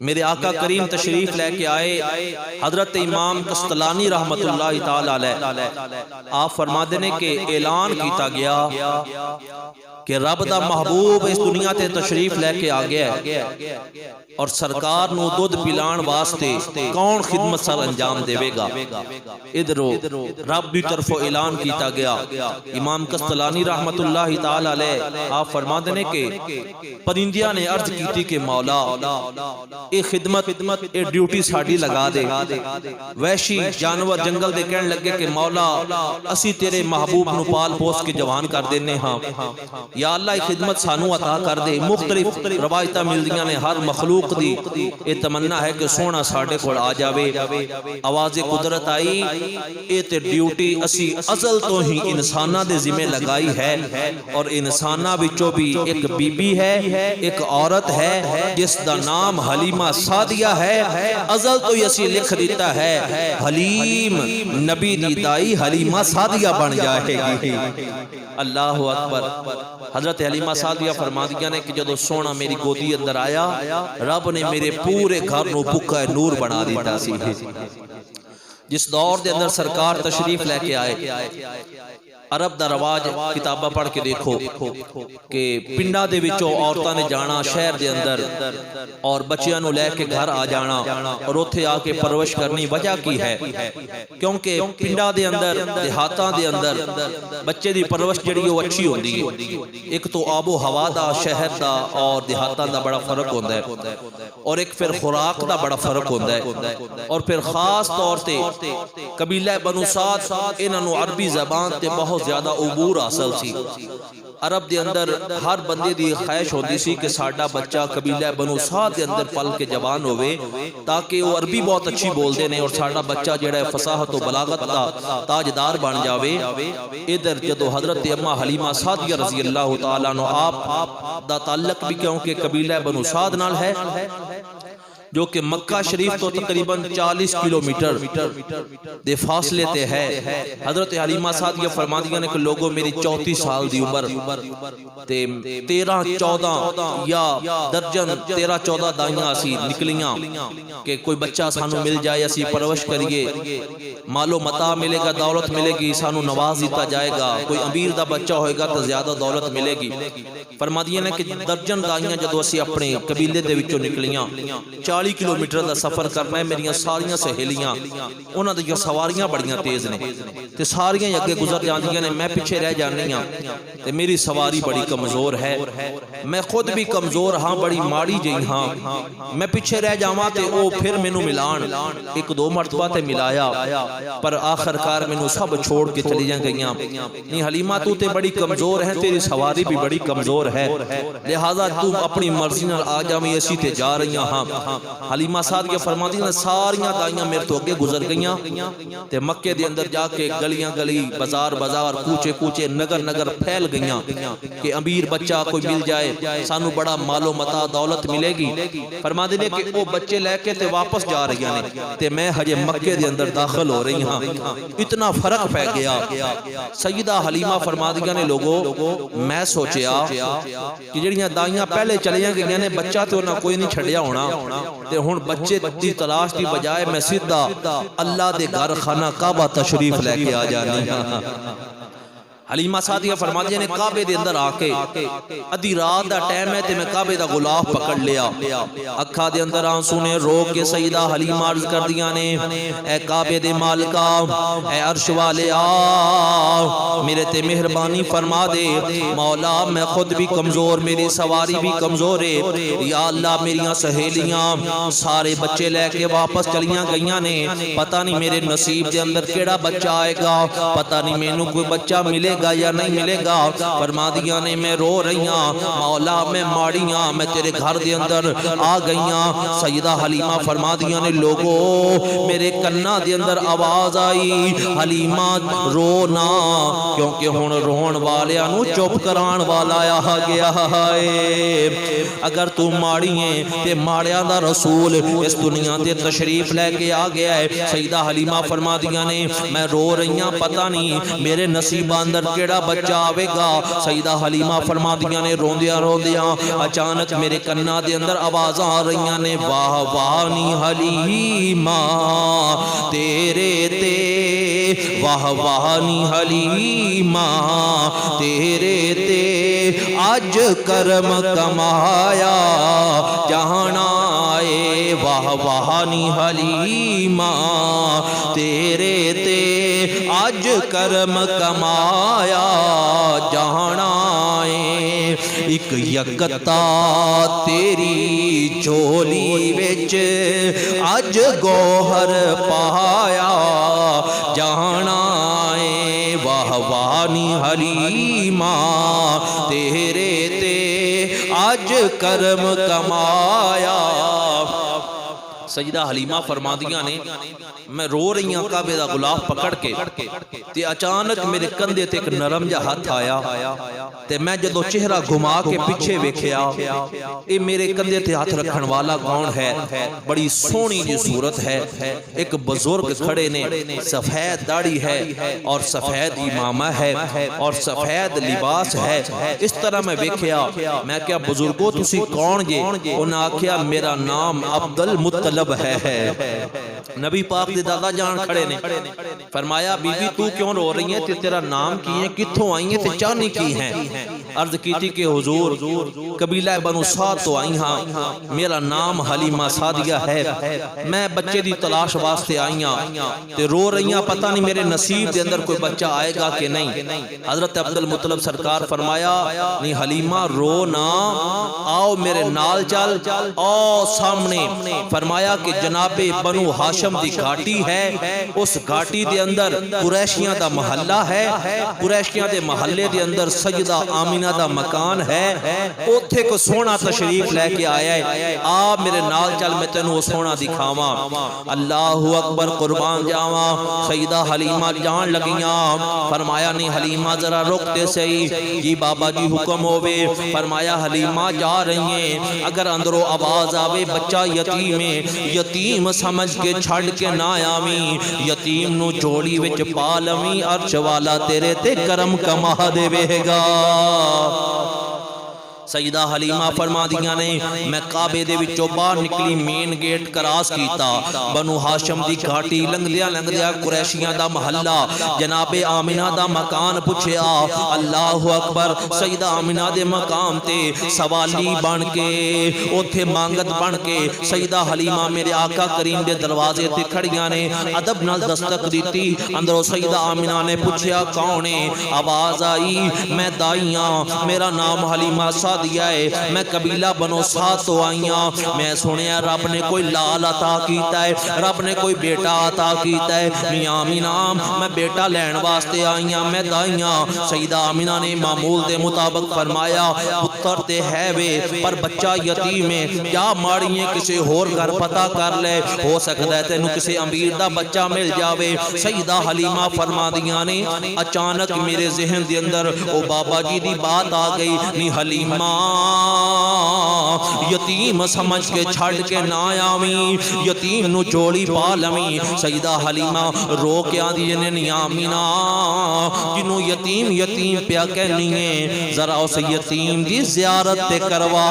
मेरे आका करीम तशरीफ लेके आए। हजरत इमाम कस्तलानी रहमतुल्लाह तआला अलैह आप फरमाते ने कि ऐलान किया गया कि रब दा महबूब इस दुनिया ते तशरीफ लेके आ गया और सरकार नू दुध पिलाण वास्ते कौन खिदमत सर अंजाम देवेगा। इधरों रब की तरफों ऐलान किया गया। इमाम कस्तलानी रहमतुल्लाह तआला अलैह आप फरमाते ने कि परिंदिया ने अर्ज की कि मौला ये खिदमत ये ड्यूटी साड़ी लगा दे। वैशी जानवर जंगल दे कहन लगे कि मौला असी तेरे महबूब नू पाल पोस के जवान कर देने हाँ, या अल्लाह खिदमत सानू अता कर दे। मुख्तलिफ रवायत मिलदियां ने हर मखलूक दी ये तमन्ना है कि सोना साडे कोल आ जावे। आवाज़ कुदरत आई ये ते ड्यूटी असी अज़ल तो ही इंसाना दे जिम्मे लगाई है और इंसाना विचों भी एक बीबी है, एक औरत है जिसका नाम हलीमा सादिया है। अज़ल तो ही असी लिख दिता है हलीम नबी दी दाई हलीमा सादिया बन जाएगी। अल्लाह अकबर। हजरत हलीमा सादिया फरमादिया ने कि जदों सोना मेरी गोदी अंदर आया रब ने मेरे पूरे घर नू भुक्का नूर बना दिता सी। जिस दौर के अंदर सरकार तशरीफ लेके आए अरब दा रवाज किताबा पढ़ के देखो कि पिंडा दे विचों औरतां ने जाना शहर दे अंदर और बच्चियां नू लैके घर आ जाना और उत्थे आके परवरिश करनी। वजह की है क्योंकि पिंडा दे अंदर देहातां दे अंदर बच्चे दी परवरिश जिहड़ी वो अच्छी होंदी है। एक तो आबो हवा दा शहर दा और देहातां दा बड़ा फर्क होंदा है और एक फिर खुराक दा बड़ा फर्क होंदा है और फिर खास तौर ते कबीला बनु साद इन्हां नू अरबी ज़बान ते बहुत ज्यादा उबूर हासिल सी। अरब दे अंदर हर बंदे दी ख्वाहिश होती सी कि साडा बच्चा कबीला बनु साद के अंदर पल के जवान होवे ताकि वो अरबी बहुत अच्छी बोलते हैं और साडा बच्चा जिहड़ा है फसाहत और बलागत का ताजदार बन जावे। इधर जदों हजरत अम्मा हलीमा सादिया रजी अल्लाह तआला अन्हा आप दा ताल्लुक भी क्योंकि कबीला बनु साद नाल है जो कि मक्का शरीफ तो तकरीबन 40 किलोमीटर दे फासले ते है। हजरत हलीमा सादिया फरमादियां ने कि लोगों मेरी 34 साल दी उम्र ते 13-14 या दर्जन 13-14 दाइयां असी निकलियां कि कोई बच्चा सानू मिल जाए असी परवरिश करिए, मालो मता मिलेगा, दौलत मिलेगी, सानू नवाज दिता जाएगा। कोई अमीर दा बच्चा होएगा तो ज्यादा दौलत मिलेगी। फरमादियां ने कि दर्जन दाइयां जदों असी अपने कबीले दे विचों निकलियां 40 किलोमीटर का सफर करना है। मेरिया सारिया सहेलियां उन्हां दी सवारियां बड़ियां तेज ने ते सारियां अगे गुजर जांदियां ने, मैं पिछे रह जानी हाँ ते मेरी सवारी बड़ी कमजोर है, मैं खुद भी कमजोर हाँ, बड़ी माड़ी जी हाँ। मैं पिछे रह जावां ते ओ फिर मैनू मिलान, एक दो मरतबा ते मिलाया पर आखिरकार मैनू सब छोड़ के चलियां गईयां। नहीं हलीमा तू ते बड़ी कमजोर है, तेरी सवारी भी बड़ी कमजोर है, लिहाजा तू अपनी मर्जी नाल आ जावीं, असीं ते जा रही हाँ। हलीमा सादिया फरमाती ने सारियां दाइयां मेरे तो अगे गुजर गईयां ते मक्के दे अंदर जाके गलियां गली बाजार बाजार कूचे कूचे नगर नगर फैल गईयां कि अमीर बच्चा कोई मिल जाए सानू बड़ा मालो मता दौलत मिलेगी। फरमाती ने कि वो बच्चे लेके ते वापस जा रही ने ते मैं हजे मक्के दे अंदर दाखिल हो रही हाँ। इतना फर्क पै गया। सईदा हलीमा फरमादियां ने लोगों मैं सोचिया कि जिहड़ियां दाइयां पहले चलियां गईयां ने बच्चा तो उन्हां कोई नहीं छड्डिया होना ते हुण बच्चे दी तलाश की बजाय मैं सीधा अल्लाह दे घर खाना काबा तशरीफ लेके आ जानी। हलीमा सादिया फरमादियां ने काबे दे अंदर आके अधी रात दा टाइम है ते मैं काबे दा गुलाफ पकड़ लिया, अखा दे अंदर आंसू ने रो के सईदा हलीमा अर्ज कर दियां ने ए काबे दे मालिका ए अर्श वाले आ मेरे ते मेहरबानी फरमा दे मौला, मैं खुद भी कमजोर, मेरी सवारी भी कमजोर है, या अल्लाह मेरियां सहेलियां सारे बच्चे लेके वापस चलियां गईयां ने, पता नहीं मेरे नसीब दे अंदर केड़ा बच्चा आएगा, पता नहीं मैनू कोई बच्चा मिले या नहीं मिलेगा। फरमादियां ने मैं रो रही मौला, मैं माड़ियां, मैं तेरे घर दे अंदर आ गईयां। सईदा हलीमा फरमादियां ने लोगो मेरे कन्ना दे अंदर आवाज आई हलीमा रो ना, क्योंकि हुण रोण वालियां नू चुप कराण वाला आ गया है। अगर तू माड़ी है ते माड़ियां दा रसूल इस दुनिया ते तशरीफ लेके आ गया है। सईदा हलीमा फरमादियां ने मैं रो रही पता नहीं मेरे नसीबा अंदर अंदर केड़ा बच्चा आवेगा। सईदा हलीमा फरमादियां ने रोंदियां रोंदियां अचानक मेरे कन्ना दे अंदर आवाज़ां आ रही ने, वाह वाह नी हलीमा तेरे ते, वाह वाह नी हलीमा तेरे ते, अज करम कमाया जाना ए, वाह वाह नी हलीमा तेरे ते, अज करम कमाया जाना ए। एक यकता तेरी झोली विच अज गोहर पाया जाना ए, वाह वाह नी हलीमा तेरे ते, अज करम कमाया। सईदा हलीमा फरमादियां ने मैं रो रही हाँ काबे दा गुलाफ पकड़ के ते अचानक मेरे कंधे ते एक नरम जा हथ आया ते मैं जदों चेहरा घुमा के पीछे वेख्या ये मेरे कंधे ते हथ रखन वाला कौन है। बड़ी सोहनी जी सूरत है, एक बुजुर्ग खड़े ने, सफेद दाढ़ी है और सफेद इमामा है और सफेद लिबास है। इस तरह मैं वेख्या, मैं क्या बुजुर्गो तुसी कौन जे? उन्हें आख्या मेरा नाम अब्दुल मुत्तलब है। नबी पाक दे दादा जान खड़े ने, फरमाया बीबी तू क्यों रो रही है, ते तेरा नाम की है, कित्थों आई है, ते चाहनी की है? अर्ज की कि हुजूर कबीला बनु साद तो आई हाँ, मेरा नाम हलीमा सादिया है, मैं बच्चे दी तलाश वास्ते आई हाँ ते रो रही हाँ, पता नहीं मेरे नसीब के अंदर कोई बच्चा आएगा कि नहीं। हजरत अब्दुल मुत्तलब सरकार फरमाया नहीं हलीमा रो ना, आओ मेरे नाल चल, आओ सामने। फरमाया कि जनाबे बनु हाशम दी घाटी है, उस घाटी दे अंदर कुरैशियां दा महल्ला है, कुरैशियां दे महल्ले दे अंदर सजदा आमीना दा मकान है, उथे को सोना तशरीफ लेके आया है, आ मेरे नाल चल मैं तेनू सोना दिखावा। अल्लाहु अकबर कुर्बान जावा। सईदा हलीमा जान लगियां, फरमाया नहीं हलीमा जरा रुकते सही जी बाबा जी हुक्म होवे। फरमाया हलीमा जा रही है, अगर अंदरों आवाज आवे बच्चा यतीम है, यतीम समझ के छड़ के ना आवी, यतीम नु जोड़ी विच पा लवी, अर्श वाला तेरे ते करम कमा देवेगा। सईदा हलीमा फरमादियां ने मैं काबे दे विचों बाहर निकली, मेन गेट क्रॉस कीता, बनु हाशम दी घाटी लंघदिया लंघदिया कुरैशियां दा महल्ला, जनाबे आमिना दा मकान पुछया। अल्लाहु अकबर। सईदा आमिना दे मकाम ते सवाली बन के उथे मांगत बन के सईदा हलीमा मेरे आका करीम दे दरवाजे ते खड़ियां ने, अदब नाल दस्तक दीती। अंदरों सईदा आमिना ने पुछया कौन है? आवाज आई मैं दाई हां, मेरा नाम हलीमा दिया है, मैं कबीला बनो साद तो आई हां, मैं सुनिया रब ने कोई लाल अता कीता है, रब ने कोई बेटा अता कीता है, मियां आमीना मैं बेटा लैन वास्ते आई हां, मैं दाई हां। सईदा आमीना ने मामूल दे मुताबिक फरमाया पुत्र ते है वे पर बच्चा यतीम है, क्या माड़ी है किसी होर घर पता कर ले, हो सकता है तेनू किसी अमीर दा बच्चा मिल जावे। सईदा हलीमा फरमादियां ने अचानक मेरे जहन दे अंदर ओ बाबा जी दी बात आ गई, नी हलीमा यतीम समझ के छड़ के ना आवी, यतीम नु जोड़ी पा लवी। सईदा हलीमा रो के आंदी ने नी आमीना जिन्हों यतीम यतीम पिया कहनी है, जरा उस यतीम की जियारत ते करवा,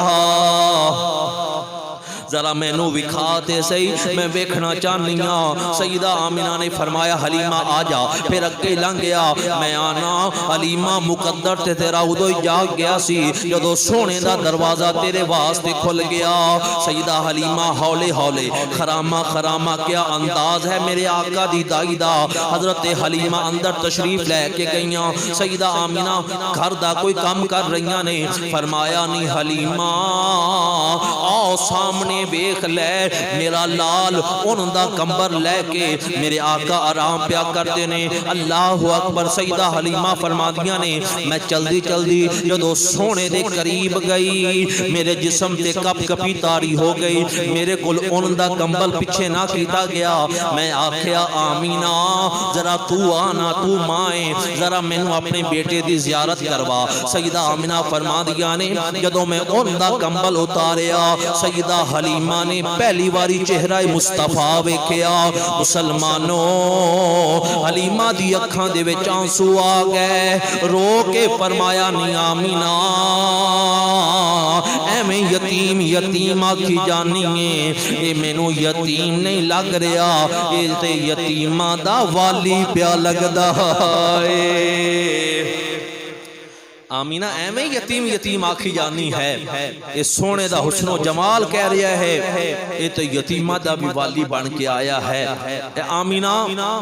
जरा मैनू विखाते सही, मैं वेखना चाहनी हाँ। सईदा आमिना ने फरमाया हलीमा आ जा, फिर अगे लंघ गया। मैं आना हलीमा मुकद्दर ते तेरा उदो ही जाग गया सी जदों सोने दा दरवाजा तेरे वास्ते खुल गया। सईदा हलीमा हौले हौले खरामा खरामा क्या अंदाज है मेरे आका दी दाई दा। हजरत हलीमा अंदर तशरीफ लैके गईयां, सईदा आमिना घर दा कोई काम कर रही ने। फरमाया नी हलीमा आओ सामने वेख ले, मेरा लाल उनका कंबर लैके मेरे आका आराम प्या करते ने। अल्लाहु अकबर। सईदा हलीमा फरमादियां ने मैं चलदी चलदी जदों सोने दे करीब गई, मेरे जिस्म ते कप कपी तारी हो गई, मेरे कोल उनका कंबल पीछे ना कीता गया। मैं आख्या आमीना जरा तू आना, तू माए जरा मैनू अपने बेटे की जियारत करवा। सईदा आमीना फरमादियां ने जदों मैं उनका कंबल उतारिया, सईदा हलीमा ने पहली बारी चेहरा मुस्तफा वेख्या। मुसलमानों हलीमा दी अखां दे विच आंसू आ गए। रो के फरमाया नी आमीना एवें यतीम यतीम आखी जानी है, ये मैनू यतीम नहीं लग रहा, ये ते यतीमा दा वाली प्या लगदा है। आमीना एवें यतीम यतीम आखी जानी है, ये सोने दा हुस्नो जमाल कह रहा है, ये तो यतीमा दा भी वाली बन के आया है। आमीना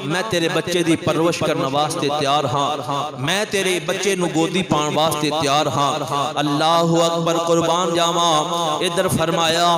मैं तेरे बच्चे दी परवरिश करने वास्ते तैयार हाँ, मैं तेरे बच्चे नू गोदी पाण वास्ते तैयार हाँ। अल्लाहु अकबर कुर्बान जावा। इधर फरमाया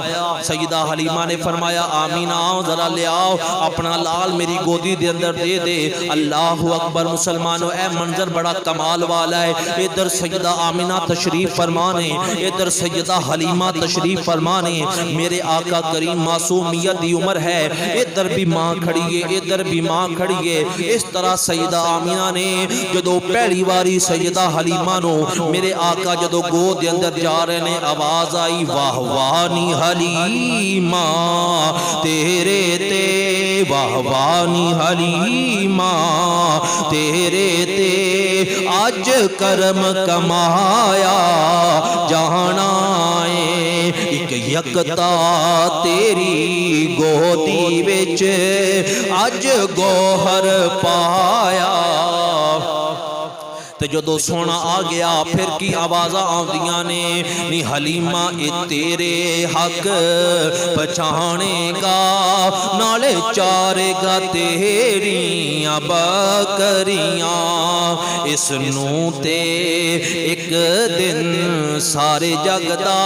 सईदा हलीमा ने फरमाया आमीना जरा ले आओ अपना लाल मेरी गोदी दे अंदर दे दे। अल्लाहु अकबर। मुसलमानों ए मंजर बड़ा कमाल वाला है। इधर सैयदा आमीना तशरीफ फरमाने, इधर सैयदा हलीमा तशरीफ फरमाने। मेरे आका करीम मासूमियत की उम्र है, इधर भी माँ खड़ी है, इधर भी माँ खड़ी है। इस तरह सैयदा आमीना ने जदों पहली बारी सैयदा हलीमा नो मेरे आका जदों गोद के अंदर जा रहे ने, आवाज आई वाह वाह नी हलीमा तेरे ते, वाह वाह नी हलीमा तेरे ते, आज करम कमाया जाना है। एक यकता तेरी गोदी विच अज गोहर पाया। ते जदों सोना आ गया फिर की आवाज़ा आउंदियां ने, नी हलीमा ए तेरे हक पछाणेगा, नाले चारेगा तेरियां बकरियां। इसनू ते एक दिन सारे जग दा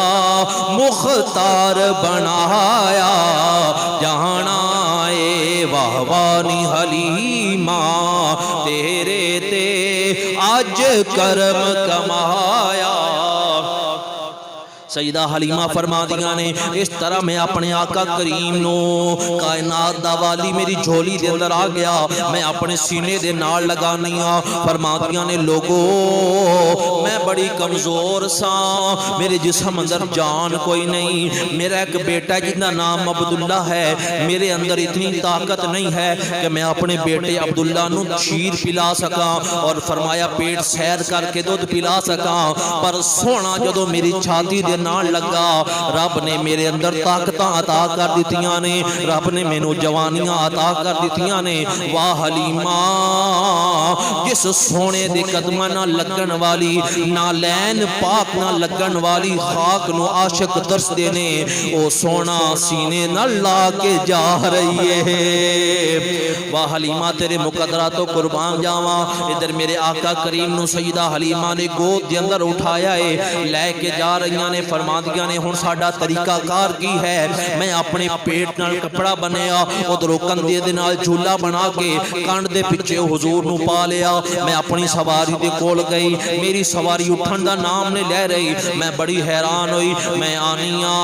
मुख्तार बनाया जाना ए। वाह वाह नी हलीमा तेरे ते आज करम कमाया। सईदा हलीमा फरमा दिया ने इस तरह मैं अपने आका करीम नो कायनात दा वाली मेरी झोली दे अंदर आ गया, मैं अपने सीने दे नाल लगानी आ। फरमा दिया ने लोगो मैं बड़ी कमजोर सा, मेरे जिस्म अंदर जान कोई नहीं। मेरा एक बेटा जिसका नाम अब्दुल्ला है, मेरे अंदर इतनी ताकत नहीं है कि मैं अपने बेटे अब्दुल्ला नू खीर पिला सका और फरमाया पेट सैर करके दुध पिला सका। पर सोना जदों मेरी छाती दे नाल लगा, रब ने मेरे अंदर ताकत अता कर दित्तियां ने, रब ने मैनू जवानियां अता कर दित्तियां ने। वाह हलीमा जिस सोने दे कदमां ना लगन वाली, ना लैन पाक ना लगन वाली खाक नु आशिक दरसदे ने, ओ सोना सीने नाल ला के जा रही है। वाह हलीमा तेरे मुकद्दरा तो कुर्बान जावा। इधर मेरे आका करीम नु सईदा हलीमा ने गोद दे अंदर उठाया है, लैके जा रही ने। फरमा दिया ने हुण साडा तरीका कार की है, मैं अपने पेट नाल कपड़ा बनिया, उधरों कंधे दे नाल झूला बना के कंध दे पिछे हुजूर नू पा लिया। मैं अपनी सवारी दे कोल गई, मेरी सवारी उठन दा नाम नहीं ले रही। मैं बड़ी हैरान हुई, मैं आनिया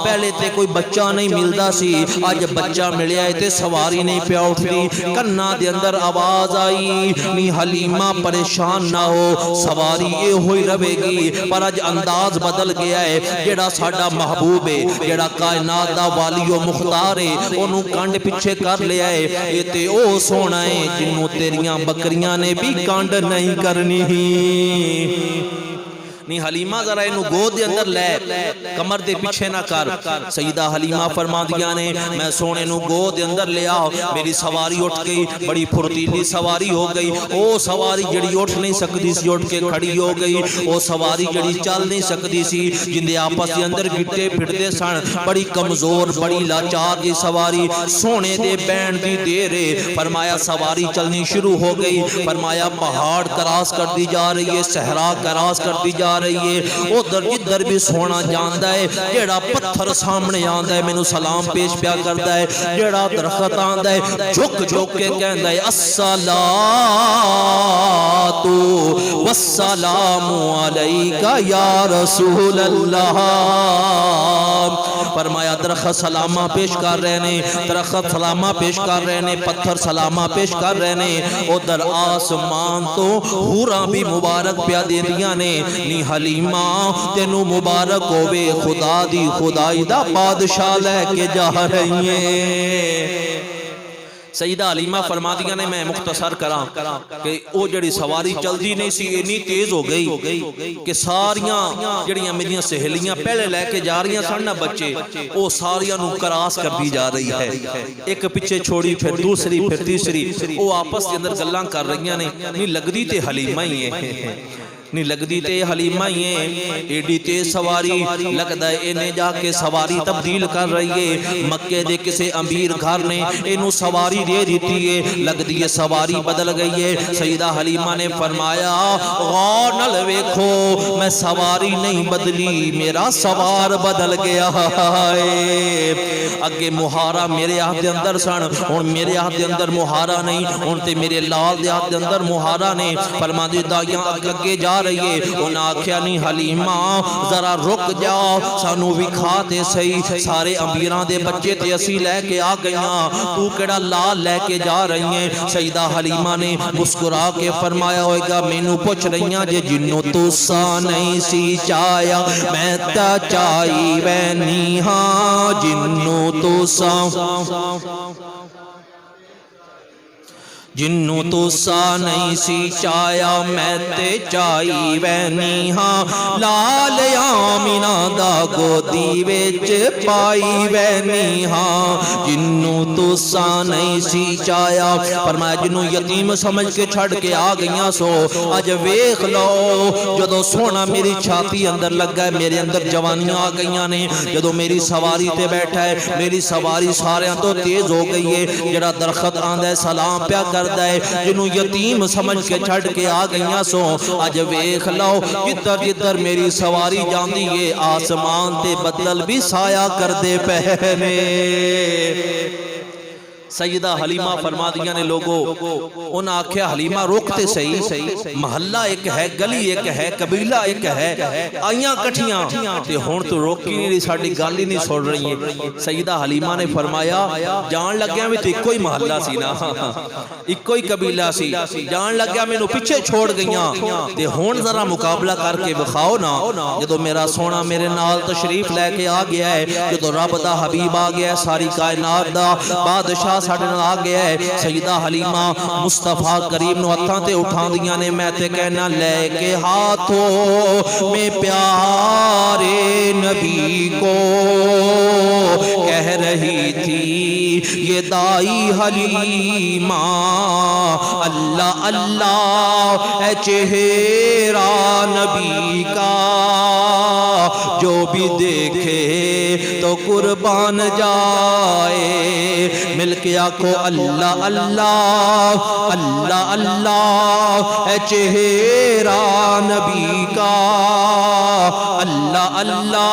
पहले ते कोई बच्चा नहीं मिलता सी, अज बच्चा मिलिया ते सवारी नहीं पिया उठती। कन्ना दे अंदर आवाज आई नी हलीमा परेशान ना हो, सवारी ये हुई रहेगी। पर अज अंदाज बदल गया है, जेड़ा साडा महबूब है, जेड़ा कायनात दा वालियो मुख्तार है, ओनू कंड पिछे कर लिया है। ये ते ओ सोना है जिन्नू तेरियां बकरियां ने भी कंड नहीं करनी। नी हलीमा जरा इनू गोद दे अंदर ले, कमर दे पीछे ना कर। सईदा हलीमा फरमा दिया ने मैं सोने नू गोद दे अंदर ले आओ। मेरी सवारी उठ गई, बड़ी फुर्तीली सवारी हो गई। ओ सवारी जड़ी उठ नहीं सकती सी उठ के खड़ी हो गई, ओ सवारी जड़ी चल नहीं सकती सी, जिंदे आपस के अंदर गिट्टे फिरते सन, बड़ी कमजोर बड़ी लाचार की सवारी। सोने दे बैण दी देर है, फरमाया सवारी चलनी शुरू हो गई। फरमाया पहाड़ क्रॉस कर दी जा रही है, सहरा क्रॉस कर दी जा रही है। उधर जिधर भी सोना जांदा है, जेड़ा पत्थर सामने आंदा है मैनू सलाम पेश प्या करदा है, जेड़ा दरख्त आंदा है झुक झुक के कहंदा है अस्सलातु वस्सलामु अलैका या रसूल अल्लाह। फरमाया दरख्त सलामा पेश कर रहे ने, दरख्त सलामा पेश कर रहे ने, पत्थर सलामा पेश कर रहे ने। उधर आसमान तो हूरा भी मुबारक प्या देंदियां ने। नी हलीमा तेनू मुबारक होवे, खुदा दी खुदाई दा बादशाह लैके जा रही है। सईदा हलीमा फरमादियां ने, मैं मुख्तसर करा कि वो जड़ी सवारी चलती नहीं सी, इन्नी तेज हो गई कि सारियां जड़ियां मेरियां सहेलियां पहले लैके जा रही सन ना बच्चे, वो सारियां नू क्रॉस करती जा रही है। एक पिछे छोड़ी, फिर दूसरी, फिर तीसरी, वो आपस के अंदर गल्लां कर रही ने। नहीं लगदी ते हलीमा ही है, नहीं लगदी ते हलीमा ही है। एडी तेज सवारी, लगता है इन्हें जाके सवारी तब्दील कर रही है। मक्के दे किसी अमीर घर ने इनू सवारी दे दी है, लगती है सवारी बदल गई है। सईदा हलीमा ने फरमाया, गौर नाल वेखो, मैं सवारी नहीं बदली, मेरा सवार बदल गया है। अगे मुहारा मेरे हाथ के अंदर सन, हुण मेरे हाथ के अंदर मुहारा नहीं, हुण ते मेरे लाल के हाथ के अंदर मुहारा ने। फरमांदी दाइयां अगे जा रही है। उन्हें आख्या, नहीं हलीमा जरा रुक जाओ, सानू विखाते सही, सारे अमीरां दे बच्चे ते असी लैके आ गई, तू केड़ा लाल लैके जा रही है। सईदा हलीमा ने मुस्कुरा के फरमाया, होएगा मैनू पुछ रही जे जिन्नों तुसा नहीं सी चाया, मैं ता चाई वैनी हाँ, जिन्नों तुसा जिन्नू तुसा नहीं सी चाया, मैं ते चाई वैनी हाँ। लाल आमिना दा गोदी विच पाई वैनी हाँ, जिन्नू तुसा नहीं सी चाया। फरमाया, जिन्नू यतीम समझ के छड़ के आ गईयां सो अज वेख लो, जदों सोना मेरी छाती अंदर लगा है, मेरे अंदर जवानियां आ गईयां ने। जदों मेरी सवारी ते बैठा है, मेरी सवारी सारियां तो तेज हो गई है। जड़ा दरखत आंदा है सलाम प्या करदा है, जिन्हों यतीम समझ के छड़ के आ गईयां सो अज वेख लो, जिधर जिधर मेरी सवारी जाती है, आसमान ते बदल भी साया करदे पे ने। सईदा हलीमा फरमादियां ने, लोगो उन्हें आख्या, हलीमा रोकते सही, महल्ला एक है, गली एक है, कबीला एक है, आइयां कठियां ते हुण तो रोकी नहीं रही, साडी गल ही नहीं सुन रही है। सईदा हलीमा ने फरमाया, जान लग्या भी तो इको ही महल्ला सी ना, इको ही कबीला सी, जान लग्या मैनू पिछे छोड़ गईयां ते हुण जरा मुकाबला करके विखाओ ना। जदों मेरा सोना मेरे नाल तशरीफ लैके आ गया है, जदों रब दा हबीब आ गया है, सारी कायनात दा बादशाह साडे नाल आ गया है। सईदा हलीमा मुस्तफा करीम नू हत्थां ते उठांदियां ने, मैं ते कहना लेके हाथों में प्यारे नबी को कह रही थी ये दाई हलीमा, अल्लाह अल्लाह है चेहरा नबी का, जो भी देखे तो कुर्बान जाए। मिलके आखो अल्लाह अल्लाह अल्लाह अल्लाह है चेहरा नबी का, अल्लाह अल्लाह।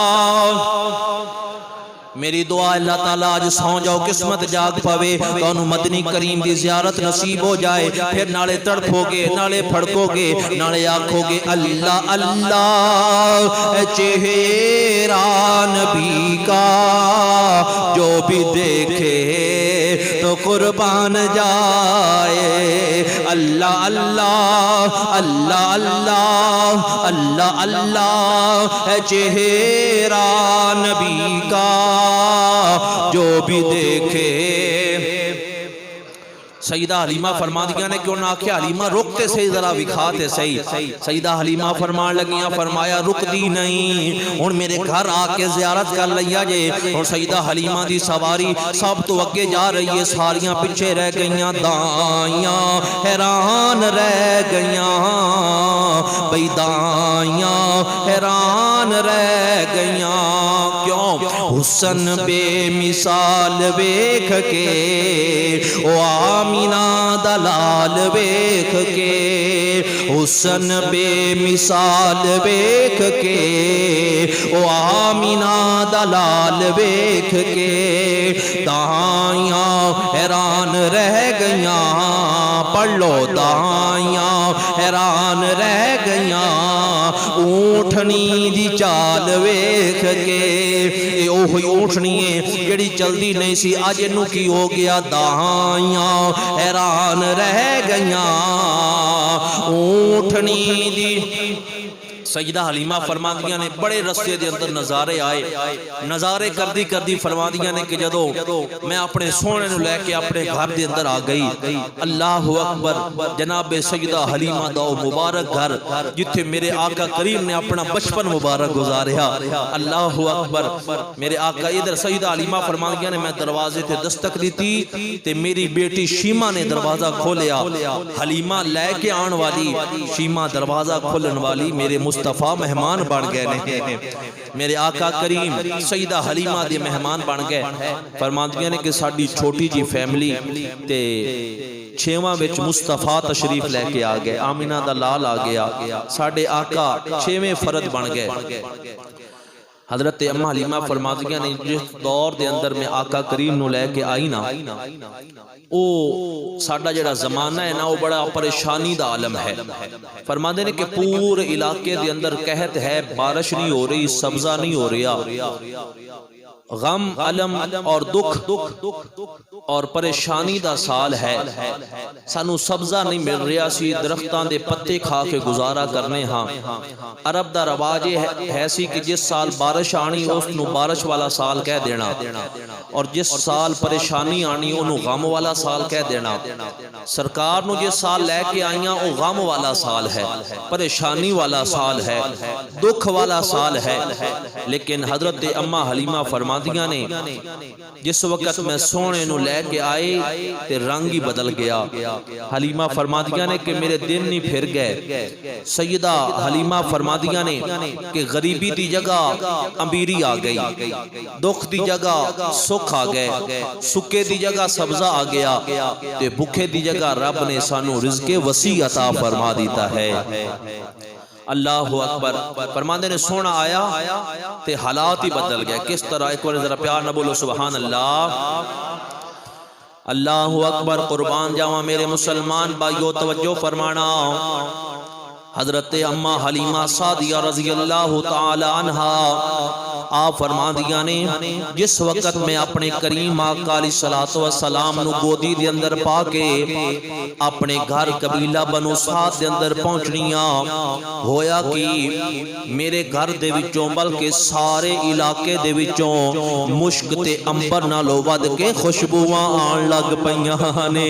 मेरी दुआ अल्लाह ताला आज सौ जाओ, किस्मत जाग पवे, तो मदनी करीम की ज़ियारत नसीब हो जाए। फिर नाले तड़फोगे, नाले फड़कोगे, नाले आखोगे अल्लाह अल्लाह चेहरा नबी का, जो भी देखे तो कुर्बान जाए। अल्लाह अल्लाह अल्लाह अल्लाह अल्लाह अल्लाह चेहरा नबी का, जो भी देखे। सईदा हलीमा फरमादियां ने, क्यों ना आख्या, हलीमा रुकते सही, जरा विखाते सही। सईदा हलीमा फरमान लगियां, फरमाया रुकदी नहीं, हुण मेरे घर आके ज़ियारत कर लिया जे। और सईदा हलीमा दी सवारी सब तो अगे जा रही है, सारियां पिछे रह गईयां, दाइयां हैरान रह गईयां, बई दाइयां हैरान रह गईयां। क्यों? हुसन बेमिसाल वेख के, ओ आमीना दलाल वेख के, हुसन बेमिसाल वेख के, ओ आमीना दलाल वेख के, दाइयां हैरान रह गईयां, पढ़ लो, दाइयां हैरान रह गईयां, ऊठनी दी चाल वेख के। ओही ऊठनी है जिहड़ी चलदी नहीं सी, अज इनू की हो गया, दाइयां हैरान रह गईयां, ऊठनी दी सैयदा हलीमा फरमादियां ने बड़े रस्ते दे अंदर नज़ारे आए, नज़ारे करदी करदी फरमादियां ने कि जदों मैं अपने सोहणे नूं लैके अपने घर दे अंदर आ गई, अल्लाहु अकबर, जनाबे सैयदा हलीमा दा मुबारक घर जिथे मेरे आका करीम ने अपना बचपन मुबारक गुजारिया। अल्लाहु अकबर, मेरे आका इधर सैयदा हलीमा फरमादियां ने मैं दरवाजे ते दस्तक दी ते मेरी बेटी शीमा ने दरवाजा खोलिया। हलीमा लैके आने वाली, शीमा दरवाजा खोलन वाली, मेरे मुस्तफा मेहमान बन गए ने, मेरे आका करीम सैयदा हलीमा दे मेहमान बन गए। फरमादियां ने कि साडी छोटी जी फैमिली ते 6वां विच मुस्तफा तशरीफ लैके आ गए, आमिना दा लाल आ गया, साडे आका 6वें फरद बन गए। हजरत अम्मा हलीमा फरमादियां ने जिस दौर के अंदर मैं आका करीम नूं लैके आई ना, वो साडा जिहड़ा जमाना है ना, वो बड़ा परेशानी दा आलम है। फरमाते ने कि पूरे इलाके के अंदर कहत है, बारिश नहीं हो रही, सब्जा नहीं हो रहा, गम अलम और दुख और परेशानी दा साल है, सानू सब्जा नहीं मिल रहा, सी दरख्तां दे पत्ते खा के गुजारा करने हाँ। अरब दा रवाज है सी कि जिस साल बारिश आनी उसनू बारिश वाला साल कह देना, और जिस साल परेशानी आनी उन्हों गम वाला साल कह देना। सरकार नू जिस साल लैके आईयां वो गम वाला साल है, परेशानी वाला साल है, दुख वाला साल है। लेकिन हजरत अम्मा हलीमा फरमादियां ने जिस वक्त मैं सोने नू लैके आए ते रंग ही बदल गया। हलीमा फरमादियां ने कि मेरे दिन नहीं फिर गए। सैयदा हलीमा फरमादियां ने कि गरीबी दी जगह अमीरी आ गई, दुख दी जगह सुख आ गए, सुके दी जगह सब्जा आ गया, ते भूखे दी जगह रब ने सानू रिज़्क़े वसी अता फरमा दिता है। अल्लाहु अकबर, फरमाते ने सोना आया ते हालात ही बदल गए। किस तरह, एक बार जरा प्यार न बोलो सुभान अल्लाह। अल्लाहु अकबर, कुर्बान जावा मेरे मुसलमान भाइयों, तवज्जो फरमाना। हजरत अम्मा हलीमा सादिया रज़ी अल्लाह तआला अन्हा आप फरमादियां ने जिस वक्त मैं अपने करीम आका अलैहिस्सलातु वस्सलाम नू गोदी दे अंदर पाके अपने घर कबीला बनु साद दे अंदर पहुंचनिया, होया कि मेरे घर दे विचों बल्कि सारे इलाके दे विचों मुश्क ते अंबर नालों वध के खुशबुआं आन लग पईयां ने।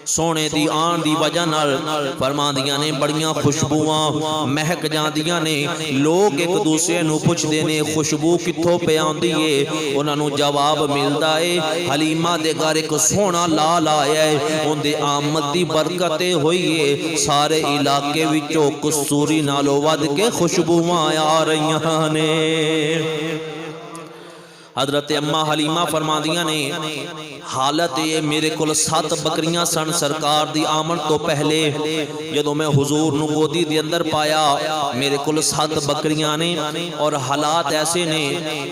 सोने दी आन दी वजह नाल फरमादियां ने बड़ियां खुशबुआं महक जांदियां ने। लोग एक दूसरे नू पुछदे ने खुशबू कित्थों पे आंदी है, उन्हां नू जवाब मिलदा है हलीमा दे घर एक सोहना लाल आया है, उनदे आमद दी बरकत होई है, सारे इलाके विचों कस्तूरी नालों वध के खुशबुआं आ रहीआं ने। हजरत अम्मा हलीमा फरमादियां ने हालत ये मेरे को 7 बकरियां सन सरकार दी आमद तो पहले, जदों मैं हुजूर नू गोदी दे अंदर पाया मेरे को 7 बकरियां ने, और हालात ऐसे ने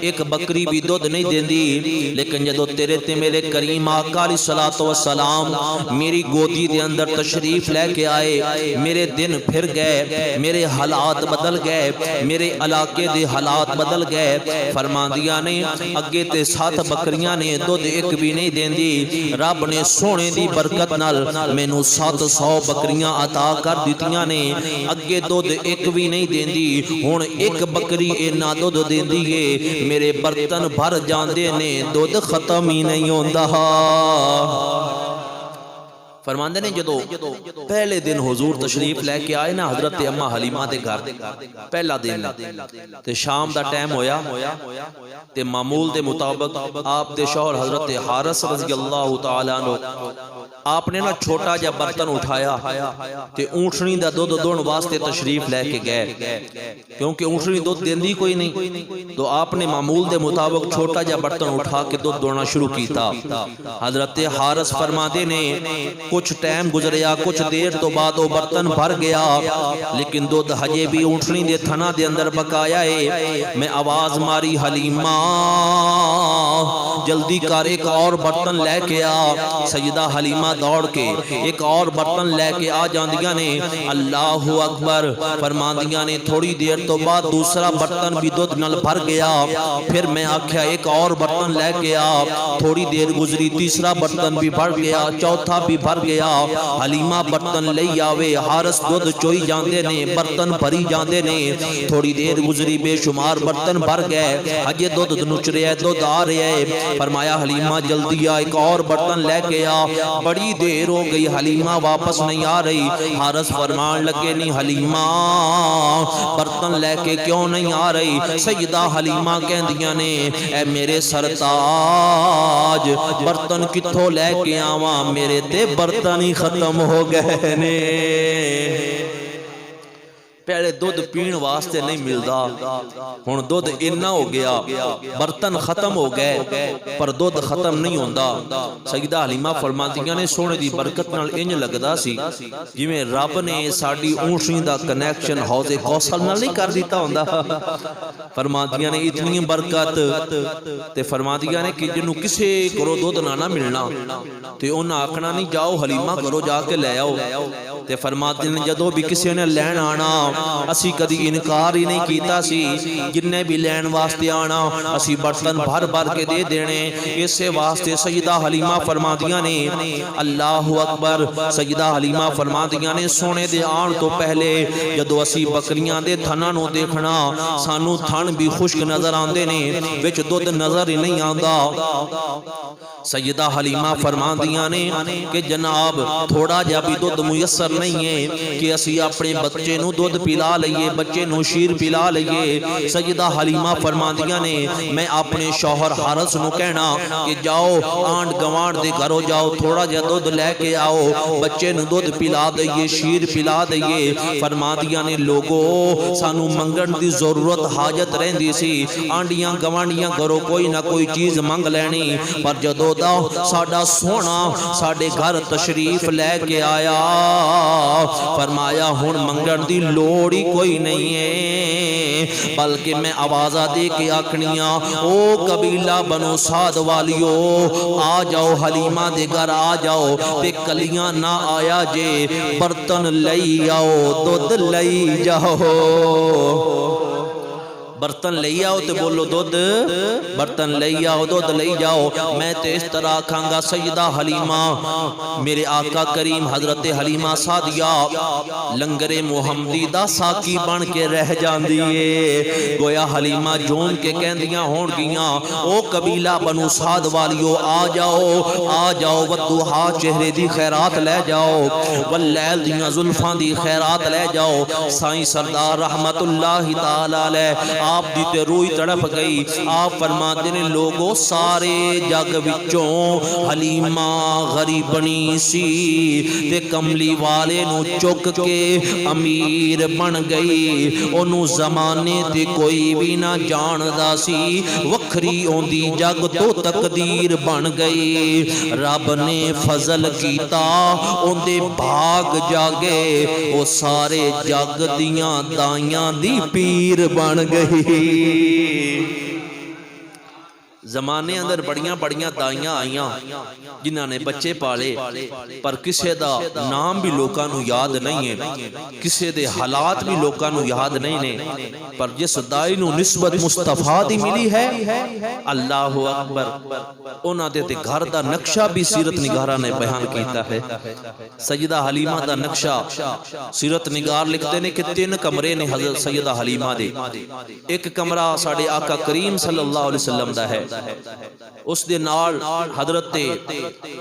एक बकरी भी दुध नहीं देंदी। लेकिन जदों तेरे ते मेरे करीम आका अलैहिस्सलातु वस्सलाम मेरी गोदी दे अंदर तशरीफ लेके आए, मेरे दिन फिर गए, मेरे हालात बदल गए, मेरे इलाके दे हालात बदल गए। फरमादियां ने अगे ते 7 बकरियां ने दुध एक भी नहीं देंदी, रब ने सोने दी बरकत नाल मैनू 700 बकरियां अता कर दितियां ने। अगे दुध एक भी नहीं देंदी, हुण एक बकरी इन्ना दुध देंदी है मेरे बर्तन भर जांदे ने, दुध खत्म ही नहीं होंदा। फरमांदे ने जदों पहले दिन हुजूर तशरीफ लेके आए ना हजरत अम्मा हलीमा दे घर, पहला दिन ते शाम दा टाइम होया ते मामूल दे मुताबिक आप दे शौहर हजरत हारिस रज़ी अल्लाह तआला अन्हु आपने ना छोटा जा बर्तन उठाया ते ऊंटनी दा दुध दोण वास्ते तशरीफ लेके गए, क्योंकि ऊंटनी दुध देंदी कोई नहीं, तो आपने मामूल दे मुताबिक छोटा जा बर्तन उठा के दुध दोना शुरू किया। हजरत हारिस फरमाते ने कुछ टाइम गुजरिया, कुछ देर तो बाद वो बर्तन भर गया, लेकिन दुध हजे भी ऊंटनी दे थना दे अंदर बकाया है। मैं आवाज मारी हलीमा, जल्दी कर एक और बर्तन लेके आ। सैयदा हलीमा दौड़ के एक और बर्तन लेके आ जांदियां ने। अल्लाह अकबर फरमांदियां ने। थोड़ी देर तो बाद दूसरा बर्तन भी दुध नाल भर गया। फिर मैं आख्या एक और बर्तन लेके आ। थोड़ी देर गुजरी तीसरा बर्तन भी भर गया, चौथा भी भर गया। हलीमा बर्तन ले आवे, हारस दुध चोई जाते ने, बर्तन भरी जाते ने। थोड़ी देर गुजरी बेशुमार बर्तन भर गए, अजे दुध नुच रहा है, दुध आ रहा है। फरमाया हलीमा जल्दी आ एक और बर्तन लेके आ। बड़ी देर हो गई हलीमा वापस नहीं आ रही। हारस फरमान लगे नहीं हलीमा बर्तन लेके क्यों नहीं आ रही। सैयदा हलीमा कहंदियां ने ए मेरे सरताज बर्तन कित्थों लेके आवा, मेरे ते बर्तन ही खत्म हो गए ने। पहले दुध पीण वास्ते नहीं मिलता, हुण दुध इन्ना हो गया, बर्तन खत्म हो गए पर दुध खत्म नहीं होंदा। सैयदा हलीमा फरमांदियां ने सोने दी बरकत नाल इंज लगदा सी जिवें रब ने साडी ऊंटनी दा कनैक्शन हौजे कौसर नाल नहीं कर दिता हुंदा। फरमांदियां ने इतनी बरकत ते फरमांदियां ने कि जिन्नू किसे कोलों दुध ना मिलना ते उन्हां आखना नहीं जाओ हलीमा घरों जाके ले आओ। ते फरमाते ने जदों भी किसी ने लैन आना असी कदी इनकार ही नहीं कीता सी। जिन्ने भी लैन वास्ते आना असी बर्तन भर भर के दे देने। इसे वास्ते सैयदा हलीमा फरमादियां ने अल्लाह अकबर। सैयदा हलीमा फरमादियां ने सोने दे आन तो पहले जदों असी बकरियां दे थना नूं देखना सानू थन भी खुश्क नजर आंदे ने, विच दुध नजर ही नहीं आंदा। सैयदा हलीमा फरमादियां ने कि जनाब थोड़ा जिहा भी दुध मुयसर नहीं है कि असी अपने बच्चे नूं दुध पिला लईए, बच्चे नूं शीर पिला लईए। सैयदा हलीमा फरमांदियां ने मैं अपने शौहर हारस नूं कहना कि जाओ आंड गवांड दे घरों जाओ, थोड़ा जिहा दुध लैके आओ, बच्चे नूं दुध पिला दईए, शीर पिला दईए। फरमांदियां ने लोगो सानू मंगण दी जरूरत हाजत रहिंदी सी, आंडियां गवांडियां घरों कोई ना कोई चीज मंग लैनी, पर जदों दा साडा सोहना साडे घर तशरीफ लैके आया फरमाया हुण मंगण दी लोड़ ही कोई नहीं है। बल्कि मैं आवाज़ा दे के आखनिया ओ कबीला बनो साद वालियो आ जाओ हलीमा दे घर आ जाओ ते कलियां ना आया जे बर्तन लई आओ दुध लई जाओ। बर्तन ले आओ तो बोलो दुध, बर्तन ले आओ दुध ले जाओ। मैं तो इस तरह आखांगा सैयदा हलीमा मेरे आका करीम हजरत हलीमा सादिया लंगरे मुहम्मदी दा साकी बन के रह जांदी है। गोया हलीमा जोम के कहंदियां होणगियां ओ कबीला बनु साद वालियो आ जाओ वदुहा चेहरे दी खैरात ले जाओ, वल्लैल दियां जुल्फां दी खैरात ले जाओ। साईं सरदार रहमतुल्लाहि तआला अलैह आप दी ते रूह तड़प गई। आप फरमाते ने लोगों सारे जग विचों हलीमा गरीबनी सी ते कमली वाले नू चुक के अमीर बन गई। ओनू जमाने ते कोई भी ना जानदा सी, वखरी ओंदी जग तो तकदीर बन गई। रब ने फजल कीता ओंदे भाग जागे, ओ सारे जग दियां दाइयां दी पीर बन गई। जमाने अंदर बड़ियां बड़ियां दाइयां आईयां जिन्हां ने बच्चे पाले, पर किसी दा नाम भी लोकां नू याद नहीं है, किसी दे हालात भी लोकां नू याद नहीं ने। पर जिस दाई नू निस्बत मुस्तफा दी मिली है अल्लाह अकबर उन्हां दे ते घर दा नक्शा भी सीरत निगारा ने बयान कीता है। सैयदा हलीमा दा नक्शा सीरत निगार लिखते ने कि 3 कमरे ने हजरत सैयदा हलीमा दे। एक कमरा साडे आका करीम सल्लल्लाहु अलैहि वसल्लम दा है, उस दे नाल हजरत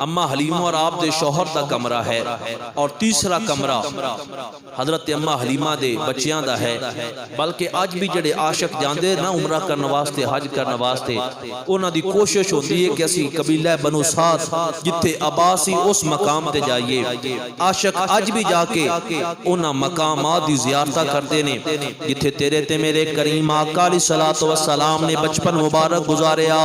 अम्मा हलीमा और आप दे शौहर दा कमरा है, और तीसरा कमरा हजरत अम्मा हलीमा दे बच्चियां दा है। बल्कि अज भी जेडे आशिक जांदे ना उमरा करने वास्ते हज करने वास्ते उन्हां दी कोशिश होती है कि असी कबीला बनु साद जिथे अब्बासी उस मकाम ते जाइए। आशिक अज भी जाके उन्हां मकामात दी ज़ियारत करते ने जिथे तेरे ते मेरे करीम आका अलैहिस्सलातु वस्सलाम ने बचपन मुबारक गुजारिया।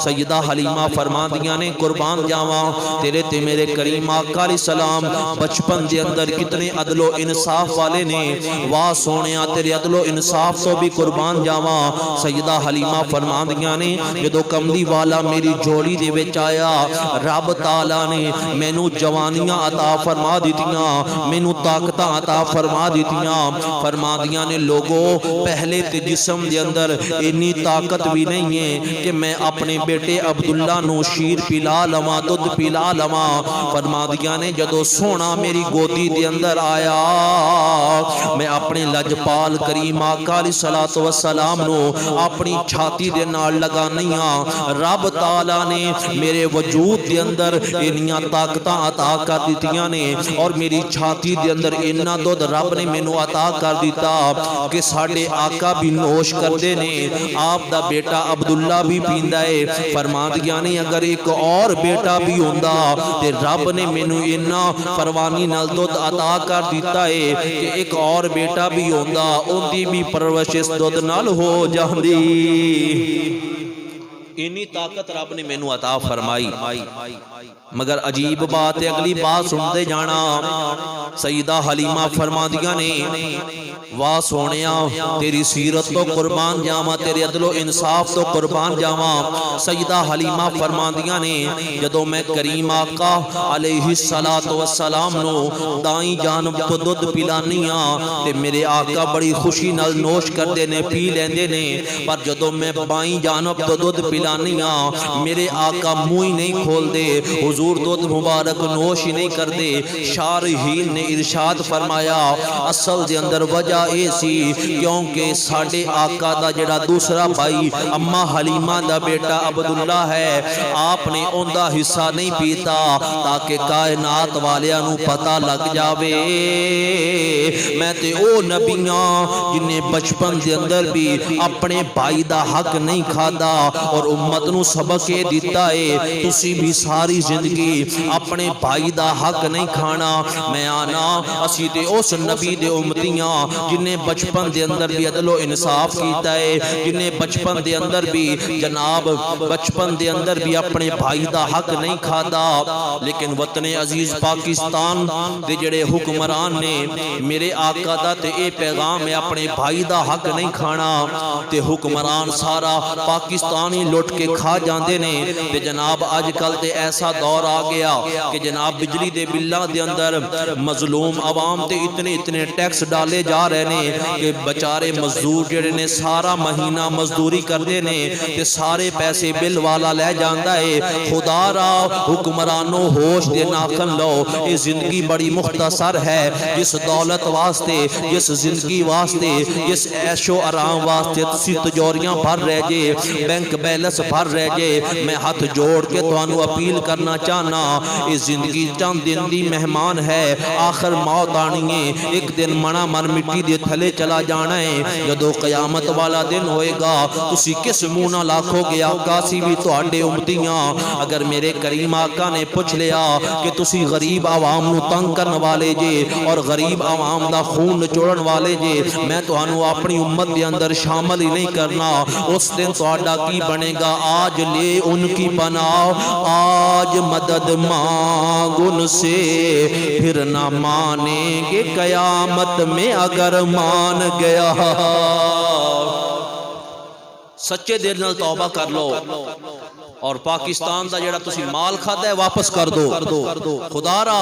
सैयदा हलीमा फरमांदियां ने कुर्बान जावा तेरे ते मेरे करीम आका अलैहिस्सलाम बचपन दे अंदर कितने अदलो इंसाफ वाले ने। वाह सोनिया तेरे अदलो इंसाफ तो भी कुर्बान जावा। सैयदा हलीमा फरमांदियां ने जदों कमली वाला मेरी झोली दे विच आया रब ताला ने मैनू जवानियां अता फरमा दितियां, मैनू ताकतां अता फरमा दितियां। फरमादियां ने लोगो पहले ते जिस्म दे अंदर इन्नी ताकत भी नहीं है कि मैं अपने बेटे अब्दुल्ला नू शीर पिला लवां, दुध पिला लवां। फरमादियां ने जदों सोना मेरी गोदी दे अंदर आया मैं अपने लजपाल करीम आका अलैहिस्सलातु वस्सलाम नू अपनी छाती दे नाल लगानियां। रब ताला ने मेरे वजूद दे अंदर इन्नियां ताकतां अता कर दितियां ने और मेरी छाती दे अंदर इन्ना दुध रब ने मैनू अता कर दिता कि साडे आका भी नोश करते ने, आप दा बेटा अब्दुल्ला भी पींदा है। फरमादियां ने अगर एक और बेटा भी होंदा ते रब ने मैनू इन्ना फरवानी नाल दुध अता कर दिता है कि एक और बेटा भी होंदा उनकी भी परवरिश इस दुध नाल हो जांदी। इन्नी ताकत रब ने मैनू अता फरमाई। मगर अजीब बात है, अगली बात सुनते जाना। सईदा हलीमा फरमादियां ने वाह सोनिया तेरी सीरत तो कुर्बान जावा, तेरे अदलो इंसाफ तो कुर्बान जावा। सईदा हलीमा फरमादियां ने जदों मैं करीम आका अलैहिस्सलातु वस्सलाम नो दाई जानब तो दुध पिलानी ते मेरे आका बड़ी खुशी नाल नोश करते ने, पी लेंदे ने। पर जदों मैं बाई जानब तो दुध पिलानी मेरे आका मुँह ही नहीं खोलते, हुजूर दुध मुबारक नोश ही नहीं करते। शारहीन ने इरशाद फरमाया असल दे अंदर वजह ये सी क्योंकि साडे आका दा जड़ा दूसरा भाई अम्मा हलीमा दा बेटा अब्दुल्ला है, आपने उनका हिस्सा नहीं पीता ताकि कायनात वालियां नू पता लग जावे मैं ते ओ नबियां जिन्हें बचपन दे अंदर भी अपने भाई दा हक नहीं खादा और उम्मत नू सबक ये दिता है तुसी भी सारी जिंदगी अपने भाई दा हक नहीं खाना। मैं आना असी ते उस नबी दे उम्मतियां जिन्हें बचपन दे अंदर भी अदलो इंसाफ कीता है, जिन्हें बचपन दे अंदर भी जनाब बचपन दे अंदर भी अपने भाई दा हक नहीं खादा। लेकिन वतन अजीज पाकिस्तान दे जड़े हुक्मरान ने मेरे आका दा ते ए पैगाम है अपने भाई दा हक नहीं खाना ते हुक्मरान सारा पाकिस्तान ही लुट के खा जाते ने। ते जनाब अजकल ते ऐसा दौर आ गया कि जनाब बिजली दे बिल्लां दे अंदर मजलूम आवाम ते इतने इतने टैक्स डाले जा रहे ने कि बेचारे मजदूर जिहड़े ने सारा महीना मजदूरी करते ने ते सारे पैसे बिल वाला लै जांदा है। खुदा रा हुक्मरानो होश दे नाखन लो, ये जिंदगी बड़ी मुख्तसर है। जिस दौलत वास्ते जिस जिंदगी वास्ते जिस ऐशो आराम वास्ते तुसी तिजोरियां भर रह जे, बैंक बैलेंस भर रह जे, मैं हाथ जोड़ के तुहानू अपील करना चाहना ये जिंदगी चंद दिन दी मेहमान है, आखिर मौत आनी है, एक दिन मना मन मिट्टी दे थले चला जाना है। जदों कयामत वाला दिन होएगा तुसी किस मुंह नाल आखोगे आका सी भी तुहाडे उम्मतियां। अगर मेरे करीम आका ने पूछ लिया कि तुसी गरीब आवाम नू तंग करने वाले जे और गरीब आवाम दा खून निचोड़न वाले जे, मैं तुहानू अपनी उम्मत दे अंदर शामिल ही नहीं करना, उस दिन तुहाडा की बनेगा। आज ले उनकी पनाह, आज मदद मांग उनसे, फिर ना मानेंगे कयामत में अगर मान गया। सच्चे दिल नाल तौबा कर लो और पाकिस्तान का जिहड़ा तुसी माल खाता है वापस कर दो। खुदारा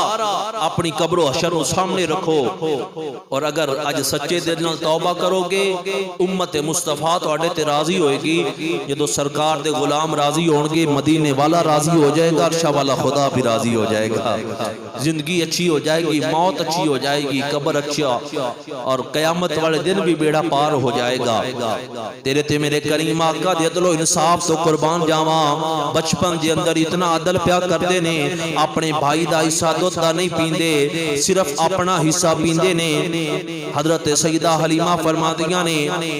अपनी कब्रो हशर को सामने रखो और अगर अज सच्चे दिल नाल तौबा करोगे उम्मत मुस्तफा तुहाडे ते राजी होएगी। जदों सरकार दे गुलाम राजी होणगे मदीने वाला राजी हो जाएगा, अर्शा वाला खुदा भी राजी हो जाएगा। जिंदगी अच्छी हो जाएगी, मौत अच्छी हो जाएगी, कब्र अच्छा और कयामत वाले दिन भी बेड़ा पार हो जाएगा। तेरे ते मेरे करीम आका दे अदलो इंसाफ तो कुर्बान जावा। बचपन के अंदर इतना अदल प्या करते ने, अपने भाई का हिस्सा दुध का नहीं पींदे, सिर्फ अपना हिस्सा पींदे ने। हजरत सईदा हलीमा फरमादियां ने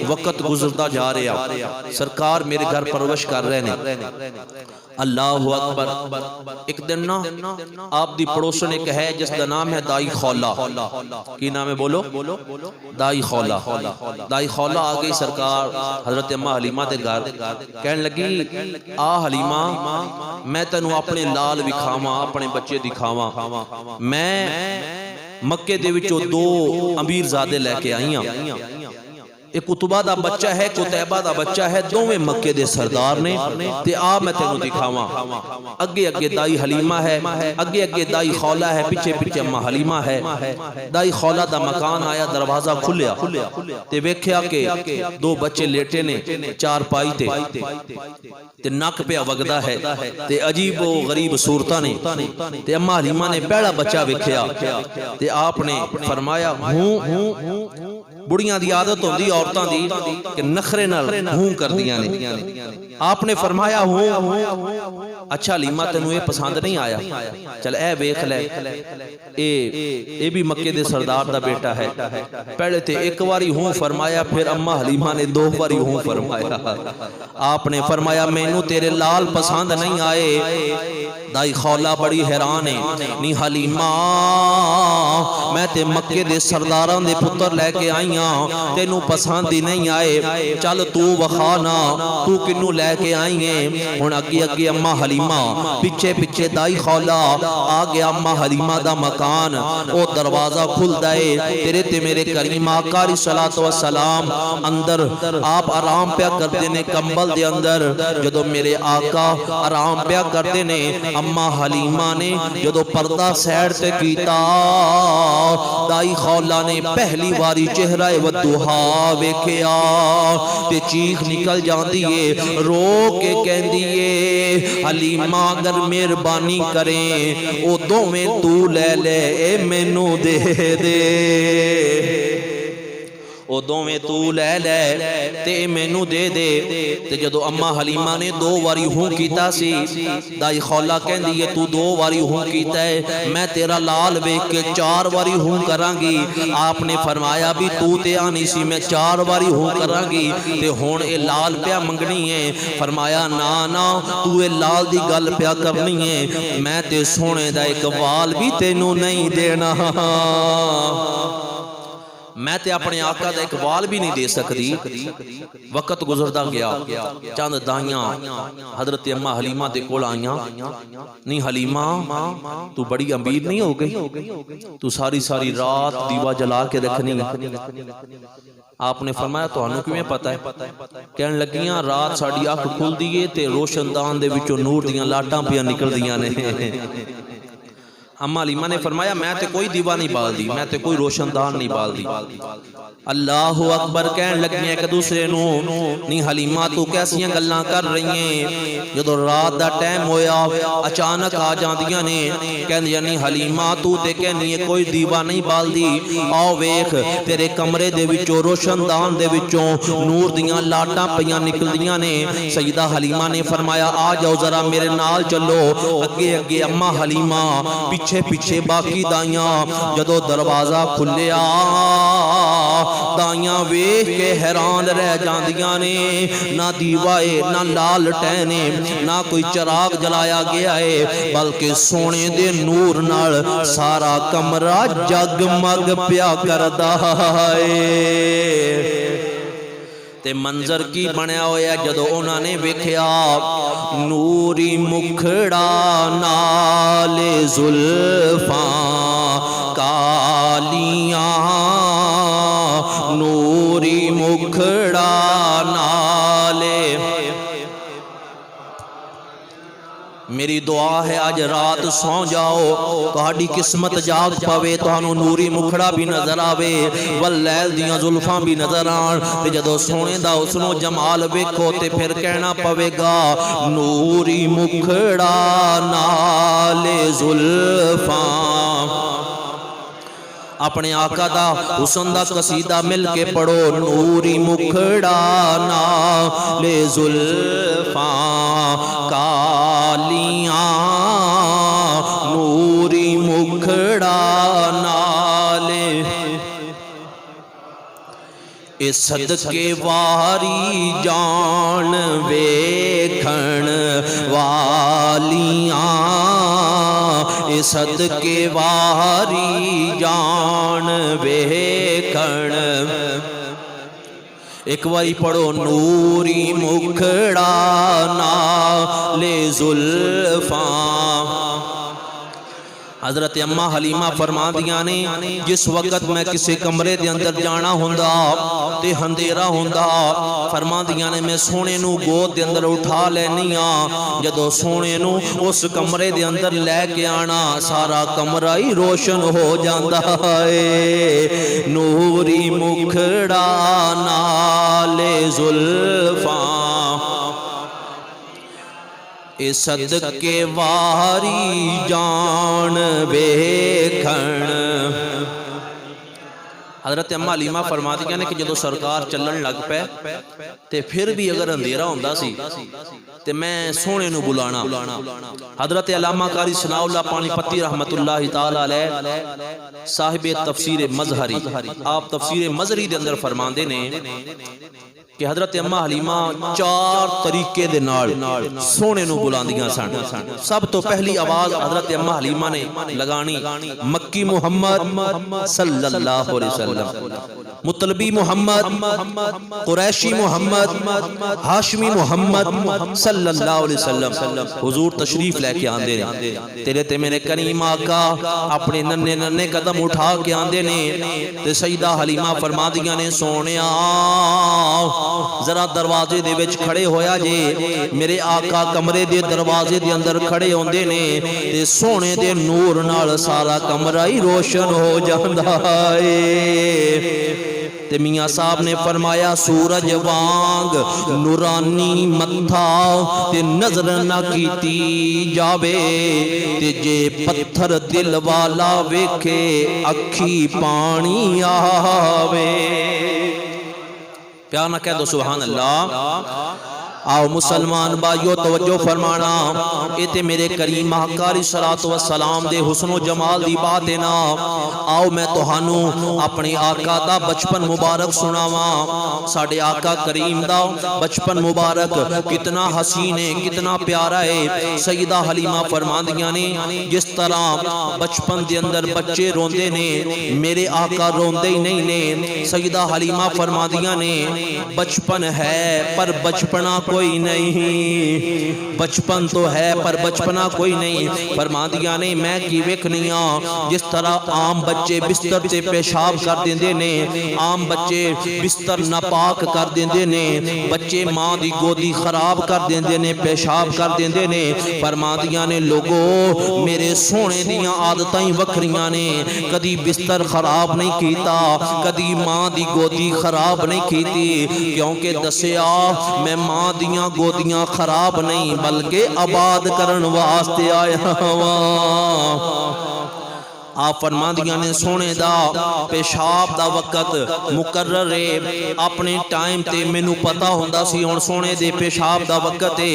वक्त गुजरता जा रहा, सरकार मेरे घर परवरिश कर रहे हैं, अल्लाहु अकबर। एक दिन ना आप दी पड़ोसन एक है जिसका नाम है दाई खौला। की नाम है बोलो? दाई खौला। दाई खौला आ गई सरकार हजरत अम्मा हलीमा के घर, कहन लगी आ हलीमा मैं तेनू अपने लाल विखावा, अपने बच्चे दिखावा। मैं मक्के दे विचों दो अमीरजादे लैके आई हाँ। एक कुतबा दा बच्चा है, कुतैबा दा बच्चा है, दोवें मक्के दे सरदार ने ते आ मैं तेनू दिखावा। अगे अगे दाई हलीमा है, अगे अगे दाई खौला है, पीछे पीछे अम्मा हलीमा है। दाई खौला दा मकान आया, दरवाजा खुलिया ते वेख्या के दो बच्चे लेटे ने चारपाई ते नक पे वगदा है ते अजीब गरीब सूरतां ने। ते अम्मा हलीमा ने पहला बच्चा वेख्या ते आपने फरमाया हूं बुढ़ियां दी आदत होंदी औरतां दी कि नखरे नाल हूं करदियां ने। आपने फरमाया हूं अच्छा हलीमा तेनू ये पसंद नहीं आया, चल ए वेख ले ए भी मक्के दे सरदार दा बेटा है। पहले ते एक बारी हूं फरमाया, फिर अम्मा हलीमा ने दो बारी हूं फरमाया। आपने फरमाया मैनू तेरे लाल पसंद नहीं आए। दाई खौला बड़ी हैरान है, नी हलीमा मैं ते मक्के दे सरदारां दे पुत्र लैके आई हां, तेनू पसंद ही नहीं आए, चल तू वखा ना तू किनू लैके आई है। हुण अगे अगे अम्मा हलीमा, पिछे पिछे दाई खौला। आ गया अम्मा हलीमा दा मकान, ओ दरवाजा खुलदा है, तेरे ते मेरे करीम आका अलैहिस्सलातु वस्सलाम अंदर आप आराम पिया करते ने कंबल दे अंदर। जदों मेरे आका आराम पिया करते ने, अम्मा हलीमा ने जदों पर्दा सैड ते कीता, दाई खौला ने पहली बारी चेहरा वदुहा वेख्या ते चीख निकल जाती है, रो के कहती है हलीमा अगर मेहरबानी करें ओ दोवें तू ले ले ए मैनू दे दे, ओ दोवें तू ले ले ते मैनू दे दे। ते जदों अम्मा हलीमा ने दो बारी हूं कीता सी, दाई खौला कहंदी है तू दो बारी हूं कीता है, मैं तेरा लाल वेख के चार बारी हूं करांगी। आपने फरमाया भी तू ते आनी सी मैं चार बारी हूं करांगी ते हुण ए लाल पिया मंगनी है। फरमाया ना ना तू ए लाल दी गल पिया करनी है, मैं ते सोने दा एक वाल भी तेनू नहीं देना, मैं ते अपने आका दा एक वाल भी नहीं दे सकती। वक्त गुजरदा गया, चंद दाइयां हजरत अम्मा हलीमा दे कोल आईयां, नहीं हलीमा तू बड़ी अमीर नहीं हो गई, तू सारी सारी रात दीवा जला के रखनी। आपने फरमाया तुहानू किवें पता है? कहन लगियां रात साडी अख खुलदी है ते रोशनदान दे विचों नूर दियां लाटां पियां निकलदियां ने। अम्मा हलीमा ने फरमाया मैं ते कोई दीवा नहीं बालदी, मैं ते कोई रोशनदान नहीं बालदी। अल्लाहु अकबर कहन लगियां एक दूसरे नू, नी हलीमा तू कैसियां गल्लां कर रही है? जदों रात दा टाइम होया अचानक आ जांदियां ने, कहंदियां नी हलीमा तू ते कहनी है कोई दीवा नहीं बालदी, आओ वेख तेरे कमरे दे विचों रोशनदान दे विचों नूर दियां लाटां पईयां निकलदियां ने। सईदा हलीमा ने फरमाया आ जाओ जरा मेरे नाल चलो। अगे अगे अम्मा हलीमा, पिछे पिछे बाकी दाइयां। जदों दरवाजा खुलिया दाइयां वेख के हैरान रह जांदियां ने, ना दीवा है ना लाल टैने ना कोई चिराग जलाया गया है, बल्कि सोने दे नूर नाल सारा कमरा जगमग प्या करदा है। ते मंजर की बनया होया जदों उन्होंने वेख्या, नूरी मुखड़ा नाले जुल्फां कालियां, नूरी मुखड़ा नाले। मेरी दुआ है आज रात सौ जाओ तुहाडी किस्मत जाग पवे, तुहानू नूरी मुखड़ा भी नजर आवे, वलैल दियां जुल्फां भी नजर आन। ते जदों सोने दा उसनो जमाल वेखो ते फिर कहना पवेगा नूरी मुखड़ा नाले जुल्फां। अपने आका दा हुस्न दा कसीदा मिल के पढ़ो, नूरी मुखड़ा नाले जुल्फां कालियां, नूरी मुखड़ा नाले। सदके वारी जान वेखण वालियां, सदके वारी जान वेखण। एक बारी पढ़ो, नूरी मुखड़ा नाले जुल्फा। हजरत अम्मा हलीमा फरमा दिया ने, जिस वक्त मैं किसी कमरे के अंदर जाना हुंदा ते अंधेरा हुंदा, फरमा दिया ने मैं सोने नू गोद के अंदर उठा लैनी हाँ। जदों सोने नू उस कमरे के अंदर लैके आना, सारा कमरा ही रोशन हो जाता है। नूरी मुखड़ा नाले जुल्फा, सदके वारी जान वेखण। हजरत अम्मा हलीमा फरमाती ने कि जो सरकार चलन लग पे ते फिर भी अगर अंधेरा होंदा सी ते मैं सोने नू बुलाना। हजरत अल्लामा कारी सनाउल्लाह पानीपती रहमतुल्लाहि तआला अलैह साहिब तफसीर मजहरी, आप तफसीर मजहरी के अंदर फरमाते ने कि हजरत अम्मा हलीमा 4 तरीके दे नाल सोने नू बुलांदियां सन। सब तो पहली आवाज हजरत अम्मा हलीमा ने लगानी, मक्की मुहम्मद सल्लल्लाहु अलैहि वसल्लम, मुतलबी मुहम्मद, कुरैशी मुहम्मद, हाशमी मुहम्मद सल्लल्लाहु अलैहि वसल्लम हुजूर तशरीफ लेके आंदे ने। तेरे ते मेरे करीम आका अपने नन्हे नन्हे कदम उठा के आंदे ने ते सईदा हलीमा फरमादियां ने, सोनिया जरा दरवाजे दे विच खड़े होया जे। मेरे आका कमरे दे दरवाजे दे अंदर खड़े होंदे ने ते सोने दे नूर नाल सारा कमरा ही रोशन हो जांदा है। ते मियां साहब ने फरमाया, सूरज वांग नूरानी मत्था ते नजर ना कीती जावे, ते जे पत्थर दिल वाला वेखे अखी पानी आवे। प्यार ना कह दो सुभान अल्लाह। आओ मुसलमान भाइयों तवज्जो फरमाना, ये ते मेरे करीम हकारी सलातो व सलाम दे हुस्नो जमाल दी बात है ना। आओ मैं तुहानू अपने आका दा बचपन मुबारक सुनावा। साडे आका करीम दा बचपन मुबारक कितना हसीन है, कितना प्यारा है। सईदा हलीमा फरमांदियां ने, जिस तरह बचपन दे अंदर बच्चे रोंदे ने, मेरे आका रोंदे ही नहीं ने। सईदा हलीमा फरमांदियां ने, बचपन है पर बचपना कोई नहीं, बचपन तो है पर बचपना कोई नहीं। फरमादियां ने, मैं की वेखनिया जिस तरह आम बच्चे बिस्तर से पेशाब कर देंदे ने, आम बच्चे बिस्तर नापाक कर देंदे ने, बच्चे मां दी गोदी खराब कर देंदे ने, पेशाब कर देंदे ने। फरमादियां ने, लोगो मेरे सोने दियां आदतां ही वखरियां ने। कदी बिस्तर खराब नहीं कीता, कदी मां दी गोदी खराब नहीं कीती, क्योंकि दसिया मैं मां दियां गोदियां खराब नहीं बल्कि आबाद करन वास्ते आया वां। आप फरमादियां ने, सोने दा पेशाब दा वक्त मुकर्रर है, अपने टाइम ते मैनू पता हुंदा सी हुण सोने दे पेशाब दा वक्त है,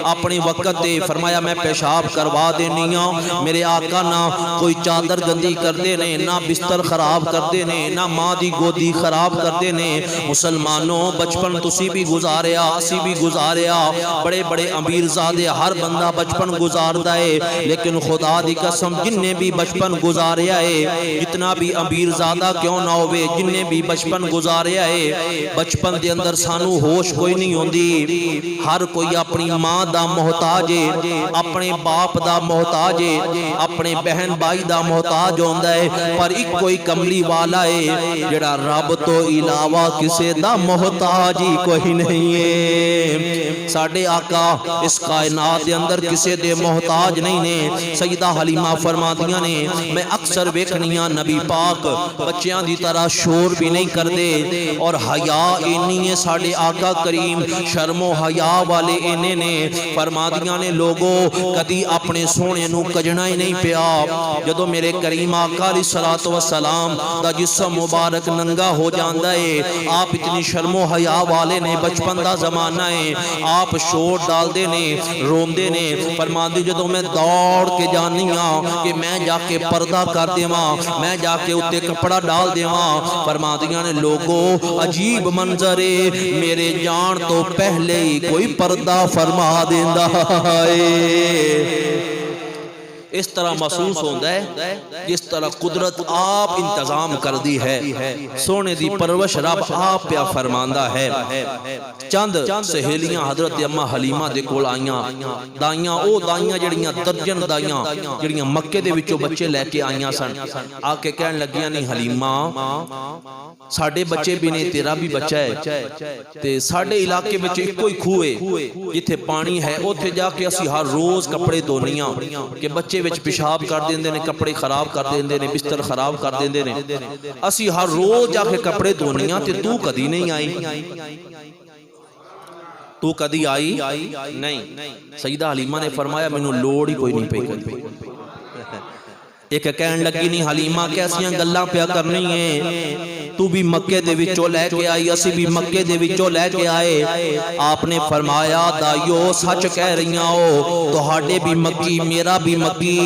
अपने वक्त ते फरमाया मैं पेशाब करवा देनी आ। मेरे आका ना कोई चादर गंदी करते ने, ना बिस्तर खराब करते ने, ना मां दी गोदी खराब करते ने। मुसलमानों बचपन तुसी भी गुजारिया, असी भी गुजारिया, बड़े बड़े अमीर ज़ादे हर बंदा बचपन गुजारदा है, लेकिन खुदा दी कसम जिन्ने भी बचपन गुजार गुजारिया है, जितना भी अमीर ज़्यादा क्यों ना होवे, जिन्ने भी बचपन गुजारिया है, बचपन के अंदर सानू होश कोई नहीं होंदी। हर कोई अपनी मां दा मोहताज है, अपने बाप दा मोहताज है, अपने बहन भाई दा मोहताज होंदा है, पर एक कोई कमली वाला है जेड़ा रब तो इलावा किसे दा मोहताज ही कोई नहीं है। साडे आका इस कायनात के अंदर किसे दे मोहताज नहीं ने। सईदा हलीमा फरमादियां ने, मैं अक्सर वेखनिया नबी पाक बच्चियां दी तरह शोर भी नहीं करते, और हया इन्नी है साडे आका करीम, शर्मो हया वाले इन्ने ने। फरमादियां ने, लोगो कदी अपने सोने नू कजना ही नहीं पिया। जदों मेरे करीम आका अलैहिस्सलातु वस्सलाम दा जिस्म मुबारक नंगा हो जांदा है, आप इतनी शर्मो हया वाले ने, बचपन दा जमाना है, आप शोर डालते ने, रोंदे ने। फरमांदी जदों मैं दौड़ के जानी हाँ कि मैं जाके पर्दा कर देवां, मैं जाके उत्ते कपड़ा डाल देवां। फरमादियां ने लोगो अजीब मंजर है, मेरे जान तो पहले ही कोई पर्दा फरमा देंदा है। इस तरह महसूस होता है जिस तरह कुदरत आप इंतजाम कर दी है, सोने दी परवश रब आप प्या फरमांदा है। चंद सहेलियां हजरत अम्मा हलीमा दे कोल आईयां, दाइयां ओ दाइयां जड़ियां दर्जन दाइयां जड़ियां मक्के दे विचों बच्चे लैके आईयां सन। आके कहन लगियां नहीं हलीमा साडे बच्चे भी ने, तेरा भी बच्चा है, ते साडे इलाके विच इक्को ही खूह है जिथे पानी है, उत्थे जाके असीं हर रोज कपड़े धोनियां कि बच्चे विच पेशाब कर देंदे ने, कपड़े खराब कर देंदे ने, बिस्तर खराब कर देंदे ने, असीं हर रोज जाके कपड़े धोनियां ते तू कदी नहीं आई, तू कदी आई नहीं। सईदा हलीमा ने फरमाया मैनू लोड़ ही कोई नहीं पई कदी। एक कहन लगी नहीं हलीमा कैसियां गल्लां पिया करनी है, तू भी मक्के दे विचों लैके आई, असी भी मक्के दे विचों लैके आए। आपने फरमाया दाइयो सच कह रही हो, तुहाडे भी मक्की मेरा भी मक्की,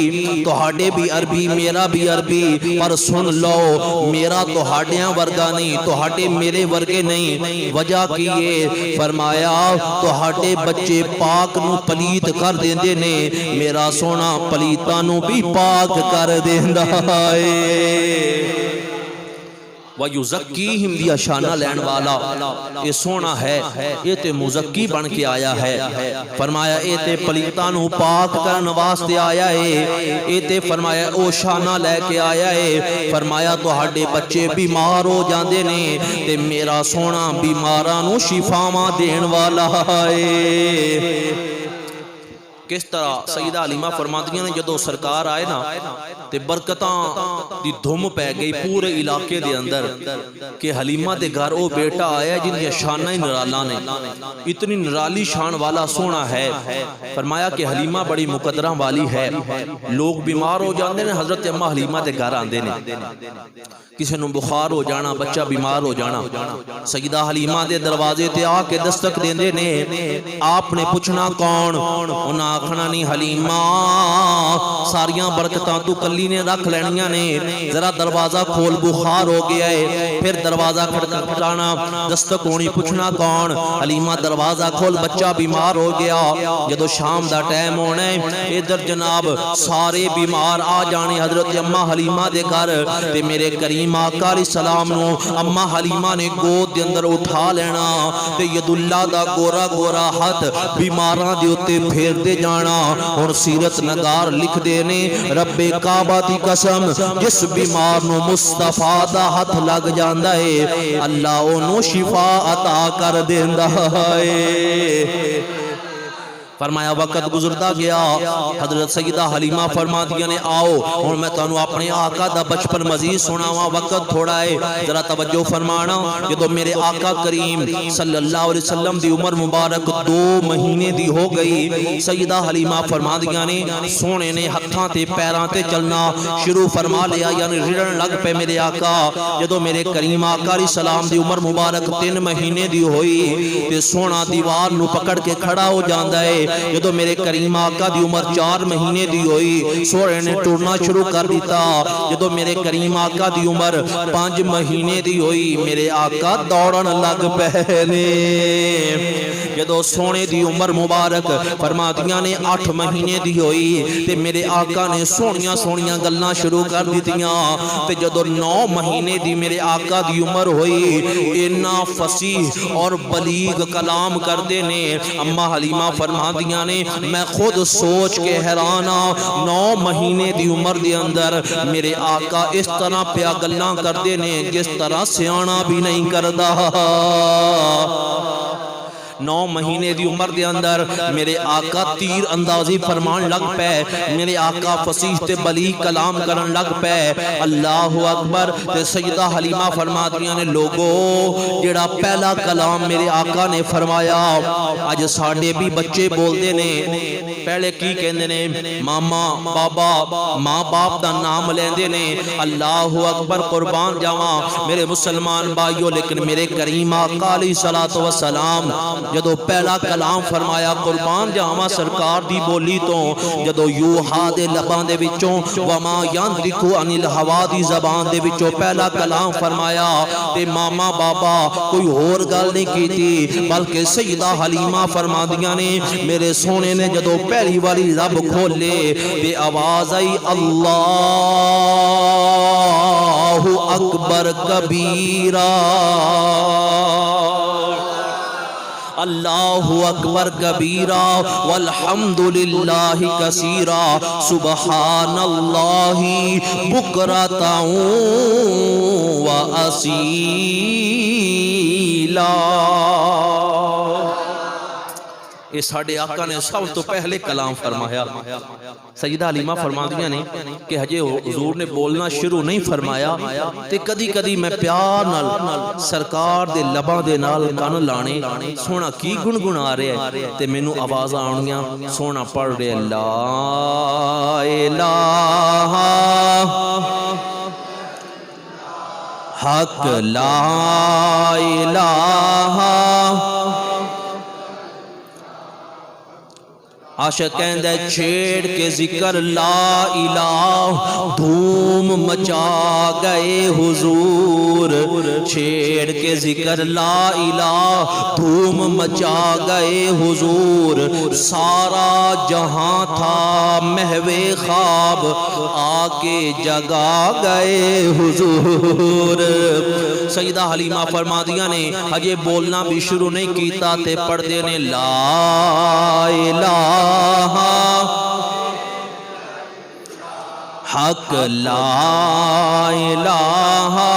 तुहाडे भी अरबी मेरा भी अरबी, पर सुन लो मेरा तुहाडियां वर्गा नहीं, तुहाडे मेरे वर्गे नहीं। वजह की है? फरमाया तुहाडे बच्चे पाक नू पलीत कर देंदे ने, मेरा सोना पलीतां नू भी पाक कर देंदा है। वयुज़क्कीहिम दिया शाना लैन वाला ये सोना है, ये ते मुज़क्की बन के आया है। फरमाया ये ते पलीतां नू पाक करन वास्ते आया है, ये ते फरमाया ओ शाना लैके आया है। फरमाया तुहाडे बच्चे बीमार हो जांदे ने ते मेरा सोना बीमारां नू शिफावां देण वाला है। किस तरह सईदा हलीमा फरमादियां ने जदों सरकार आए ना ते बरकतां दी धुम पै गई पूरे इलाके दे अंदर कि हलीमा दे घर वो बेटा आया जिनकी शाना ही निराला ने, इतनी निराली शान वाला सोना है। फरमाया कि हलीमा बड़ी मुकदरा वाली है, लोग बीमार हो जाते हैं हजरत अम्मा हलीमा दे घर आते हैं, किसी को बुखार हो जाना, बच्चा बीमार हो जाना, सईदा हलीमा दे दरवाजे ते आके दस्तक देंदे ने। आपने पूछना कौन? उन्हें आखना नहीं हलीमा सारियां बरकतां तू कली ने रख लैनियां ने, जरा दरवाजा खोल बुखार हो गया है। फिर दरवाजा खटखटाना, दस्तक होनी, पूछना कौन? हलीमा दरवाजा खोल बच्चा बीमार हो गया। जदों शाम दा टाइम होना है इधर जनाब सारे बीमार आ जाने हजरत अम्मा हलीमा दे घर, ते मेरे करीम आका अलैहिस्सलाम नु अम्मा हलीमा ने गोद दे अंदर उठा लेना ते यदुल्ला दा गोरा गोरा हाथ बीमारां दे उत्ते फेरदे जाना। हुण सीरत नगार लिखदे ने रब्बे काबा दी कसम जिस बीमार नु मुस्तफा दा हाथ लग जांदा है अल्लाह ओनू शिफा अता कर देंदा है। फरमाया वक्त गुजरता गया, हजरत सईदा हलीमा फरमादियां ने आओ हुण मैं तुहानू अपने आका दा बचपन मजीद सुनावा, वक्त थोड़ा है जरा तवज्जो फरमाना। जदों मेरे आका करीम सल्लल्लाहु अलैहि वसल्लम दी उम्र मुबारक 2 महीने दी हो गई, सईदा हलीमा फरमादियां ने सोने ने हत्थां ते पैरां ते चलना शुरू फरमा लिया, यानी रिड़न लग पे मेरे आका। जदों मेरे करीम आका अलैहिस्सलाम दी उम्र मुबारक 3 महीने दी होई ते सोना दीवार नू पकड़ के खड़ा हो जांदा है। जदों मेरे करीम आका दी उम्र 4 महीने दी होई सोने ने टुरना शुरू कर दिता। जदों मेरे करीम आका दी उम्र 5 महीने दी होई मेरे आका दौड़न लग पे ने। जदों सोने दी उम्र मुबारक फरमादियां ने 8 महीने दी होई ते मेरे आका ने सोनिया सोनिया गल्लां शुरू कर दित्तियां। ते जदों 9 महीने दी मेरे आका दी उम्र होई इन्ना फसीह और बलीग कलाम करदे ने अम्मा हलीमा फरमादियां ने मैं खुद सोच के हैरान हाँ 9 महीने दी उम्र दे अंदर मेरे आका इस तरह प्या गल्लां करदे ने जिस तरह सियाना भी नहीं करदा। 9 महीने दी उम्र दे अंदर मेरे आका तीर अंदाजी फरमान लग पे, मेरे आका फसीह ते बलीग कलाम करन लग पे। अल्लाह अकबर। ते सईदा हलीमा फरमादियां ने लोगो जेड़ा पहला कलाम मेरे आका ने फरमाया अज साडे भी बच्चे बोलते ने, पहले की कहंदे ने मामा बाबा माँ बाप दा नाम लेंदे ने। अल्लाह अकबर कुर्बान जावा मेरे मुसलमान भाइयों, लेकिन मेरे करीम आका अलैहिस्सलातु वस्सलाम जदों पहला कलाम फरमाया कुर्बान जावां सरकार दी बोली तो जदों यूहा दे लबां दे विचों वमा यंतिकु अनिल हवा दी ज़बान दे विचों पहला कलाम फरमाया ते मामा बाबा कोई होर गल नहीं कीती बल्कि सैयदा हलीमा फरमादियां ने मेरे सोने ने जदों पहली वाली रब खोले ते आवाज आई अल्लाहु अकबर कबीरा अल्लाहु अकबर कबीरा वल्हम्दुलिल्लाहि कसीरा सुबहानल्लाहि बुकरतन व असीला। ये साडे आका ने सब तो पहले कलाम फरमाया। सैयदा हलीमा फरमादियां ने कि हजे हुजूर ने बोलना शुरू नहीं फरमाया ते कदी कदी मैं प्यार नाल सरकार दे लबां दे नाल कन लाने सोना की गुणगुना रहा है ते मैनू आवाज़ आउणियां सोना पढ़ रहे ला इलाहा हक ला इलाहा। आशिक कहंदा छेड़ के जिक्र ला इलाह धूम मचा गए हुजूर छेड़ के जिक्र ला इलाह धूम मचा गए हुजूर सारा जहां था महवे ख्वाब आके जगा गए हुजूर। सैयदा हलीमा फरमादियां ने हजे बोलना भी शुरू नहीं कीता ते पढ़दे ने ला इलाहा हक ला इलाहा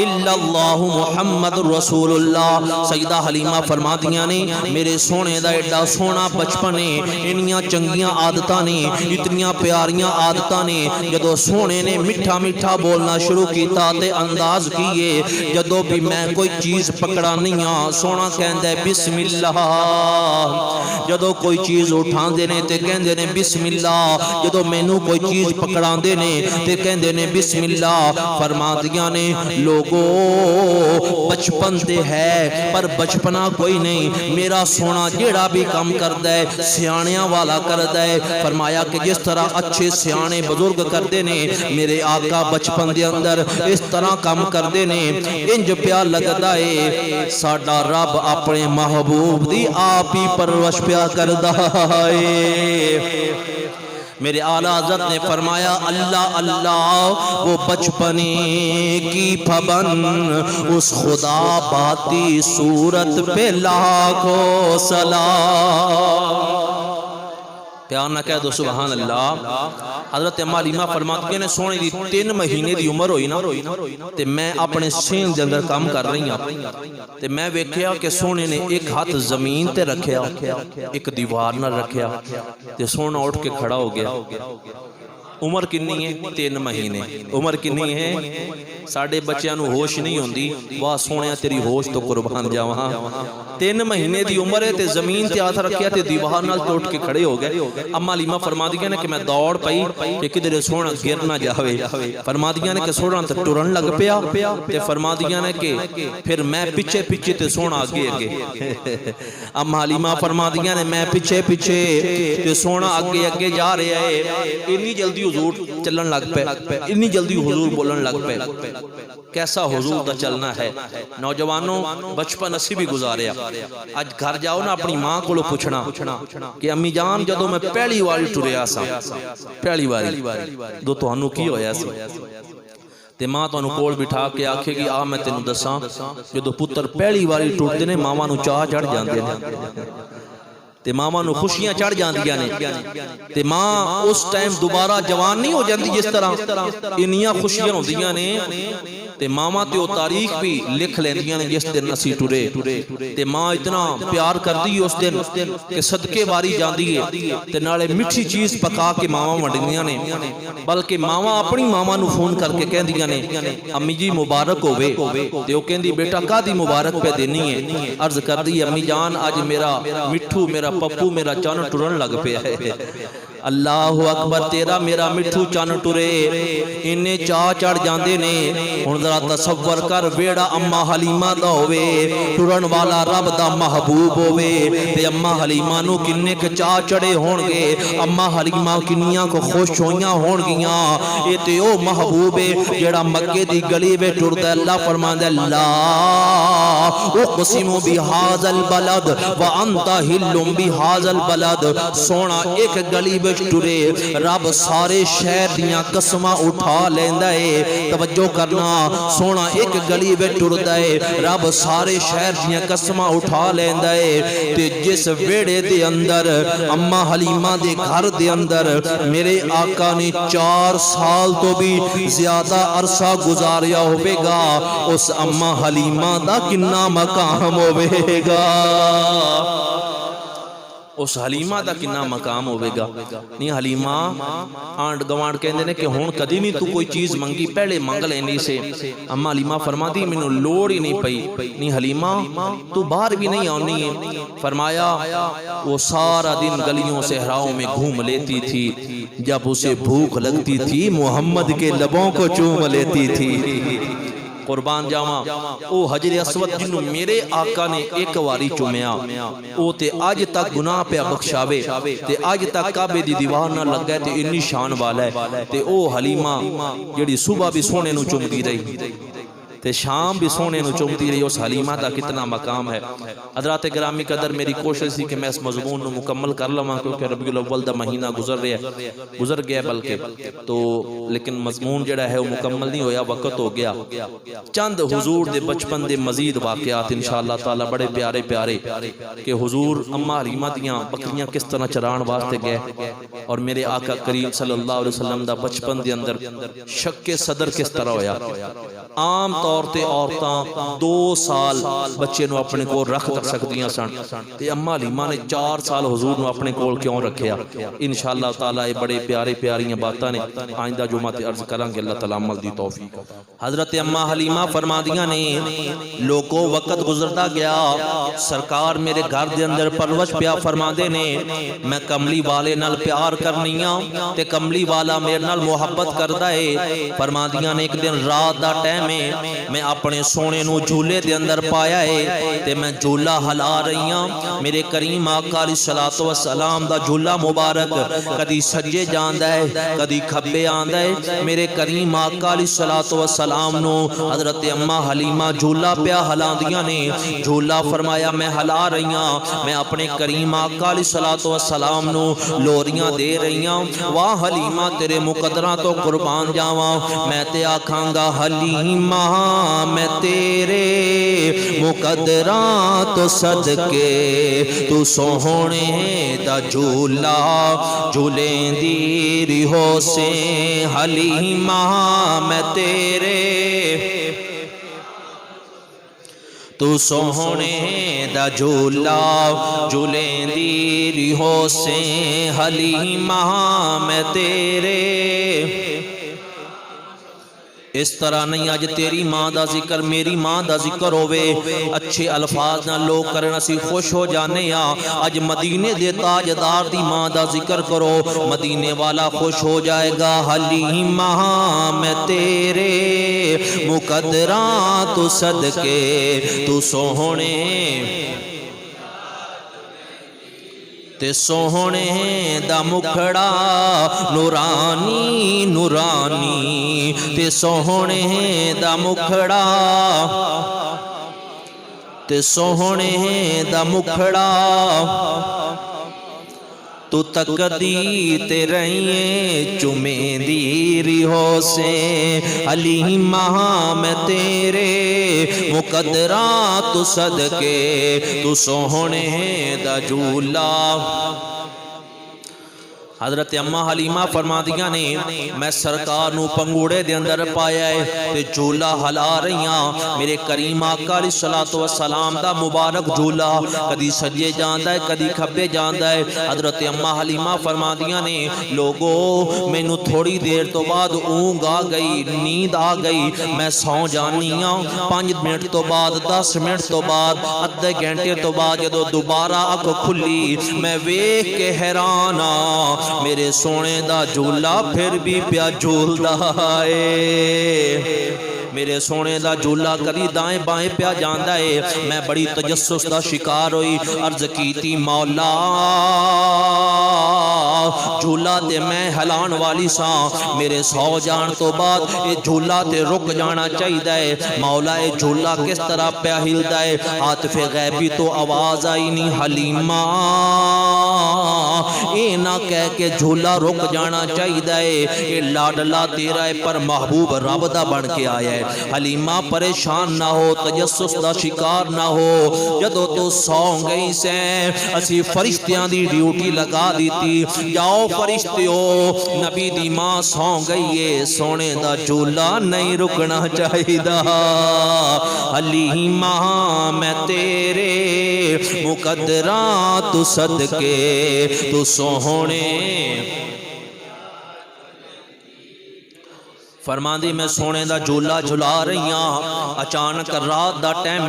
इल्लल्लाहु मुहम्मद रसूलुल्लाह। सैयदा हलीमा फरमादियां ने मेरे सोने दा एडा सोना बचपन है इन्नियां चंगियां आदतां ने इतनियां प्यारियां आदतां ने जदों सोने ने मिठा मिठा बोलना शुरू किया ते अंदाज किए जदों भी मैं कोई चीज़ पकड़ानी हाँ सोना कहंदा बिस्मिल्लाह जदों कोई चीज़ उठांदे ने ते कहंदे ने बिस्मिल्लाह जदों मैनू कोई चीज़ पकड़ांदे ने ते कहंदे ने बिस्मिल्लाह। फरमादियां ने बचपन ते है पर बचपना कोई नहीं मेरा सोना जेड़ा भी काम करता है सियाणियां वाला करता है। फरमाया कि जिस तरह अच्छे सियाणे बुजुर्ग करते ने मेरे आका बचपन के अंदर इस तरह काम करते ने इंज प्या लगता है साडा रब अपने महबूब दी आप ही परवरिश प्या करदा है। मेरे आला हज़रत ने फरमाया अल्लाह अल्लाह वो बचपने की फबन उस खुदा बाती सूरत पे लाखों सलाम। प्यार ना कह दो सुभान अल्लाह। हज़रत अम्मा हलीमा फरमाती ने सोने की 3 महीने की उम्र हुई ना ते मैं अपने सीन के अंदर काम कर रही हाँ ते मैं वेख्या कि सोने ने एक हाथ जमीन ते रखया एक दीवार न रखया ते सोना उठ के खड़ा हो गया। उम्र कितनी है 3 महीने उम्र कितनी है साढ़े बच्चों को होश नहीं होंदी वाह सोने तेरी होश तो कुर्बान जावा 3 महीने की उम्र है ते जमीन ते हाथ रखिया ते दीवार नाल टूट के खड़े हो गए। अम्मा हलीमा फरमादियां ने कि मैं दौड़ पई कि किधरे सोना गिर ना जावे। फरमादियां ने कि सोना तो टुरन लग पिया ते फरमादियां ने कि फिर मैं पिछे पिछे ते सोना आगे आगे। अम्मा हलीमा फरमादियां ने मैं पिछे पिछे ते सोना आगे आगे जा रहा है। इन्नी जल्दी हुजूर चलन लग पे इतनी जल्दी हुजूर बोलन लग पे कैसा हुजूर का चलना है। नौजवानों बचपन असी भी गुजारिया अज घर जाओ ना अपनी मां को पूछना कि अम्मी जान जदों मैं पहली बारी टुरिया सा पहली बारी दो तुहानू की होया सी ते मां तुहानू कोल बिठा के आखेगी आ मैं तेनू दसां जदों पुत्र पहली बारी टुरदे ने मावां नू चाह चढ़ जांदे ने ते मावां नू खुशियां चढ़ जांदियां ने ते मां उस टाइम दोबारा जवान नहीं हो जाती जिस तरह इन्नियां खुशियां होंदियां ने ते मावां ते तारीख भी लिख लेंदियां ने जिस दिन असी टुरे ते मां इतना प्यार करदी उस दिन कि सदके वारी जांदी है ते नाले मिठी चीज पका के मावां वंडदियां ने बल्कि मावां अपनी मावां नू फोन करके कहंदियां ने अम्मी जी मुबारक होवे ते ओ कहंदी बेटा कादी मुबारक पे देनी है। अर्ज करदी अम्मी जान अज मेरा मिठू मेरा पप्पू मेरा चन टुरन लग पिया है अल्लाहु अकबर। तेरा मेरा मिठू चन टुरे इन्ने चाह चढ़ जाते ने। हुण जरा तसव्वुर कर, वेड़ा अम्मा हलीमा दा होवे, टुरन वाला रब दा महबूब होवे ते अम्मा हलीमा नू किन्ने क चाह चढ़े होणगे, अम्मा हलीमा किन्नियां को खुश होइयां होणगियां। ये ते ओ महबूब है जेड़ा मक्के दी गली में टुरदा। अल्लाह फरमांदा ला उक़सिमु बिहाज़ल बलद व अंता हिल्लुम बिहाज़ल बलद। सोना एक गली में टुरे, रब सारे शहर दियां कसमां उठा लेंदा है। तवज्जो करना, सोना एक गली में टुरदा है, रब सारे शहर दियां कसमां उठा लेंदा है। ते जिस वेड़े दे अंदर अम्मा हलीमा दे घर दे अंदर मेरे आका ने 4 साल तो भी ज्यादा अरसा गुजारिया होवेगा, उस अम्मा हलीमा दा किन्ना मकाम होवेगा, उस हलीमा का किन्ना मकाम होवेगा। नहीं हलीमा आंड गवांड कहते हैं कि हुण कदी नहीं तू कोई चीज़ मंगी, पहले मंग लेनी से। अम्मा हलीमा फरमाती मैनू लोड़ ही नहीं पई। नहीं हलीमा तू बाहर भी नहीं आनी है। फरमाया वो सारा दिन गलियों सहराओं में घूम लेती थी, जब उसे भूख लगती थी मोहम्मद के लबों को चूम लेती थी। कुर्बान जावा ओ हजरे अस्वद जिन्नू मेरे आका ने एक बारी चुमया, ओ ते अज तक गुनाह पे बख्शावे ते अज तक काबे दी दीवार ना लगा ते इन्नी शान वाला है। ते ओ हलीमा जेड़ी सुबह भी सोने नू चुमदी रही ते शाम भी सोने नू चुमती रही, उस हलीमा का कितना मकाम है। हज़रात गिरामी कदर मेरी कोशिश थी कि मैं इस मजमून नू मुकम्मल कर लवां, क्योंकि रबीउल अव्वल दा महीना गुजर गया बल्कि तो, लेकिन मजमून जिहड़ा है वो मुकम्मल नहीं होया, वक्त हो गया। चंद हुजूर दे बचपन दे मजीद वाक़यात इंशाअल्लाह ताला बड़े प्यारे प्यारे कि हुजूर अम्मा हलीमा दियां बकरियां किस तरह चराण वास्ते गए और मेरे आका करीम सल्लल्लाहु अलैहि वसल्लम दा बचपन दे अंदर शक्के सदर किस तरह होया। आम तौर ते औरतां 2 साल बच्चे नू अपने कोल रख सकदियां सन ते अम्मा हलीमा ने 4 साल हुजूर नू अपने कोल क्यों रखिया। इंशाअल्लाह ताला ये बड़े प्यारे प्यारियां बातां ने, आइंदा जुमा ते अर्ज करांगे, अल्लाह ताला अमल दी तौफीक। हजरत अम्मा हलीमा फरमादियां ने लोगों वक्त गुजरता गया, सरकार मेरे घर दे अंदर परवश पिया फरमादे ने, मैं कमली वाले नाल प्यार करनिया ते कमली वाला मेरे नाल मुहब्बत करदा है। फरमादियां ने एक दिन रात दा टाइम है, मैं अपने सोने नू झूले दे अंदर पाया है ते मैं झूला हला रही हाँ। मेरे करीम आका अलैहिस्सलातु वस्सलाम दा झूला मुबारक कदी सज्जे जांदा है कदी खब्बे आंदा है। मेरे करीम आका अलैहिस्सलातु वस्सलाम नू हजरत अम्मा हलीमा झूला प्या हलांदियां ने। झूला फरमाया मैं हला रही हाँ, मैं अपने करीम आका अलैहिस्सलातु वस्सलाम नू लोरियां दे रही हाँ। वाह हलीमा तेरे मुकद्दरां तो कुर्बान जावां, मैं ते आखांगा हलीमा मैं तेरे मुकद्दरां तो सदके, तू सोहणे दा झूला झूलेंदी रिहो से। हलीमा मैं तेरे तू सोहणे दा झूला झूलेंदी रिहो से। हलीमा मैं तेरे इस तरह नहीं अज तेरी माँ का जिक्र मेरी माँ का जिक्र होवे, अच्छे अल्फाज ना लोग करन असी खुश हो जाने। अज मदीने दे ताजदार दी माँ का जिक्र करो, मदीने वाला खुश हो जाएगा। हलीमा मैं तेरे मुकद्दरां तू सदके, तू सोहणे ते सोहणे दा मुखड़ा नूरानी नूरानी, ते सोहणे दा मुखड़ा ते सोहणे दा मुखड़ा तू तकदी ते रहिए चुमेंदी रिहो से। हलीमा मैं तेरे मुकद्दरां तू सदके, तू सोहणे दा झूला। हजरत अम्मा हलीमा फरमादियां ने मैं सरकार नू पंगूड़े दे अंदर पाया है ते झूला हला रही हाँ। मेरे करीम आका अलैहिस्सलातु वस्सलाम दा मुबारक झूला कदी सज्जे जांदा है कदी खब्बे जांदा है। हजरत अम्मा हलीमा फरमादियां ने लोगो मैनू थोड़ी देर तो बाद ऊँग आ गई, नींद आ गई, मैं सौ जानी हाँ। 5 मिनट तो बाद 10 मिनट तो बाद अद्धे घंटे तो बाद जदों दोबारा अख खुली मैं वेख के हैरान आ मेरे सोने दा झूला फिर भी प्या झूलदा है। मेरे सोने दा झूला कदी दाएं बाएं प्या जांदा है। मैं बड़ी तजस्सुस दा शिकार हुई, अर्ज कीती मौला झूला ते मैं हिलाण वाली सां, मेरे सौ जान तो बाद ये झूला ते रुक जाना चाहिए है। मौला ये झूला किस तरह प्या हिलदा है। आतिफे गैबी तो आवाज आई नहीं, हलीमा ये ना कह के झूला रुक जाना चाहिए है। ये लाडला तेरा है पर महबूब रब दा बन के आया है। हलीमा परेशान ना हो, तजस्सुस दा शिकार ना हो। जदों तो सौ गई से असी फरिश्तियां दी ड्यूटी लगा दी, जाओ फरिश्तियो नबी दी मां सौ गई है, सोने दा झूला नहीं रुकना चाहिदा। हलीमा मैं तेरे मुकद्दरा तू सदके तू सोहने। फरमांदी मैं सोने दा झूला झुला रही हाँ। अचानक रात दा टाइम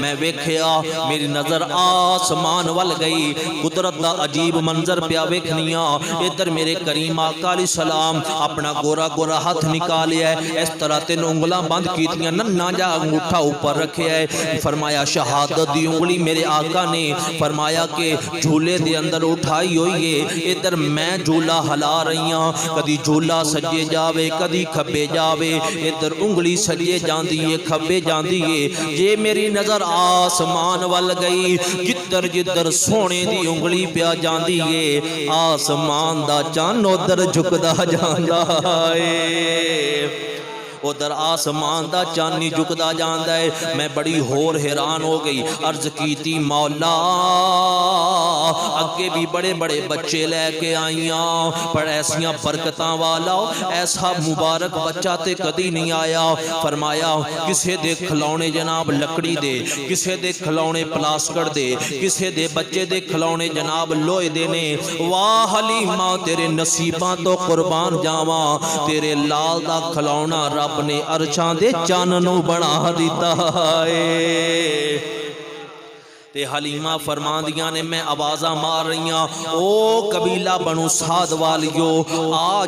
मैं वेख्या, मेरी नज़र आसमान वल गई। कुदरत दा अजीब मंजर प्या वेखनिया। इधर मेरे करीम आका अलैहि सलाम अपना गोरा गोरा हाथ निकालिया है, इस तरह तीन उंगलां बंद कीतियां, नन्ना जा अंगूठा ऊपर रखे है। फरमाया शहादत दी उंगली मेरे आका ने फरमाया कि झूले दे अंदर उठाई हुई है। इधर मैं झूला हिला रही हाँ, कदी झूला सज्जे जावे कदी खब्बे जावे। इधर उंगली सज्जे जांदी है खब्बे जांदी है। जे मेरी नजर आसमान वल गई, जिधर जिधर सोने दी उंगली प्या जांदी है, आसमान दा चन्न उधर झुकदा जांदा है। उधर आसमान दा चांदी झुकदा जांदा है। मैं बड़ी होर हैरान हो गई, अर्ज कीती मौला अगे भी बड़े बड़े बच्चे लैके आईयां, पर ऐसियां बरकतां वाला ऐसा मुबारक बच्चा ते कदी नहीं आया। फरमाया किसे दे खिलौने जनाब लकड़ी दे, किसे दे खिलौने प्लास्टिक दे, किसे दे बच्चे दे खिलौने जनाब लोहे दे ने। वाह हलीमा तेरे नसीबां तो कुर्बान जावां, तेरे लाल दा खिलौना रब ने अरशां दे चन्न नूं बना दिता है। ते हलीमा फरमांदियां ने मैं आवाज़ा मार रही हाँ, ओ कबीला बनु साद वालियो आ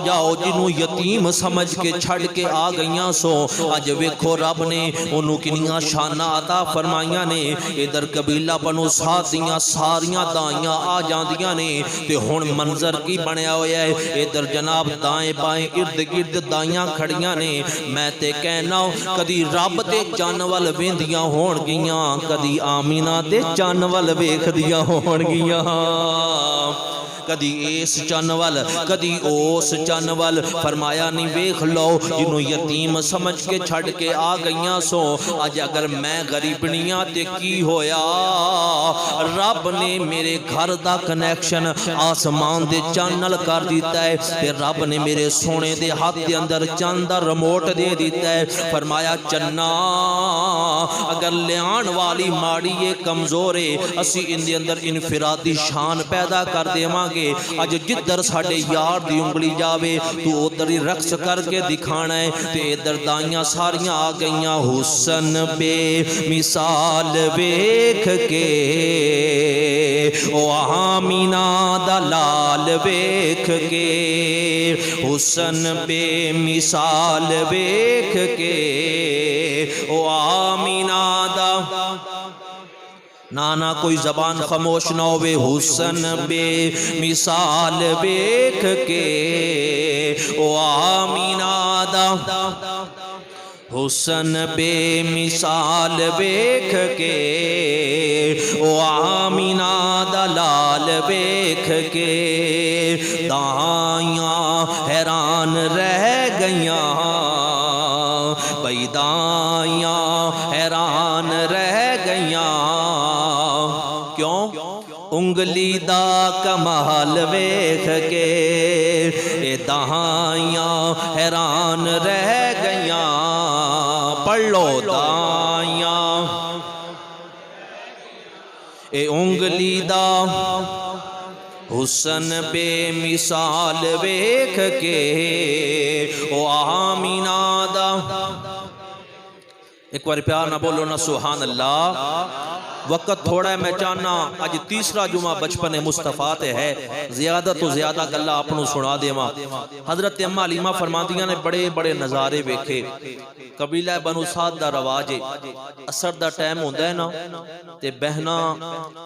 जाओ जिन्हों यतीम समझ के छड़ के आ गईयां सो। अज वेखो रब ने उन्होंने किनियां शाना अता फरमाइयां ने। इधर कबीला बनु साद दियां सारियां दाइयां आ जांदियां ने ते हुण मंजर की बनया होया है। इधर जनाब दाएं बाएं इर्द गिर्द दाइयां खड़ियां ने। मैं ते कहना कदी रब दे चन्न वल वेंदियां होणगियां, कदी आमीना दे चन्न वल वेखदियां होणगियां, कदी इस चन्न वल कदी उस चन्न वल। फरमाया नहीं वेख लो जिन्हों यतीम समझ के छड़ के आ गईयां सो। अज अगर मैं गरीबनियां ते की होया, रब ने मेरे घर दा कनैक्शन आसमान दे चन्न नाल कर दिता है ते रब ने मेरे सोने दे हाथ दे अंदर चन्न दा रिमोट दे दिता है। फरमाया चन्ना अगर लियाण वाली माड़ी है कमजोर है, असी इन दे अंदर इनफिरादी शान पैदा कर देवांगे। अज जिधर साडे यार दी उंगली जावे तू उधर ही रक्स करके दिखाना है। ते इधर दाइयां सारियां आ गईयां, हुसन बे मिसाल वेख के ओ आमीना दा लाल वेख के, हुसन बे मिसाल वेख के ओ आमीना दा ना कोई जबान खामोश ना होवे। हुसन बे मिसाल वेख के ओ आमीना दा, हुसन बे मिसाल वेख के ओ आमीना दा लाल वेख के। दाइयां हैरान रह गईयां, बई दाइयां हैरान रह गईयां। क्यों? उंगली दा कमाल वेख के ए दाइयां हैरान रह गईयां। पढ़ लो दाइयां ए उंगली दा हुसन बेमिसाल वेख के ओ आमीना दा। एक बार प्यार ना बोलो ना सुभान अल्लाह। वक्त थोड़ा है, मैं चाहना अज तीसरा जुमा बचपन मुस्तफा ते है, ज्यादा तो ज्यादा गल्लां आपनू सुना देवां। हजरत अम्मा हलीमा फरमांदियां ने बड़े बड़े नज़ारे वेखे। कबीला बनु साद दा रवाज है, असर दा टाइम होंदा है ना ते बहना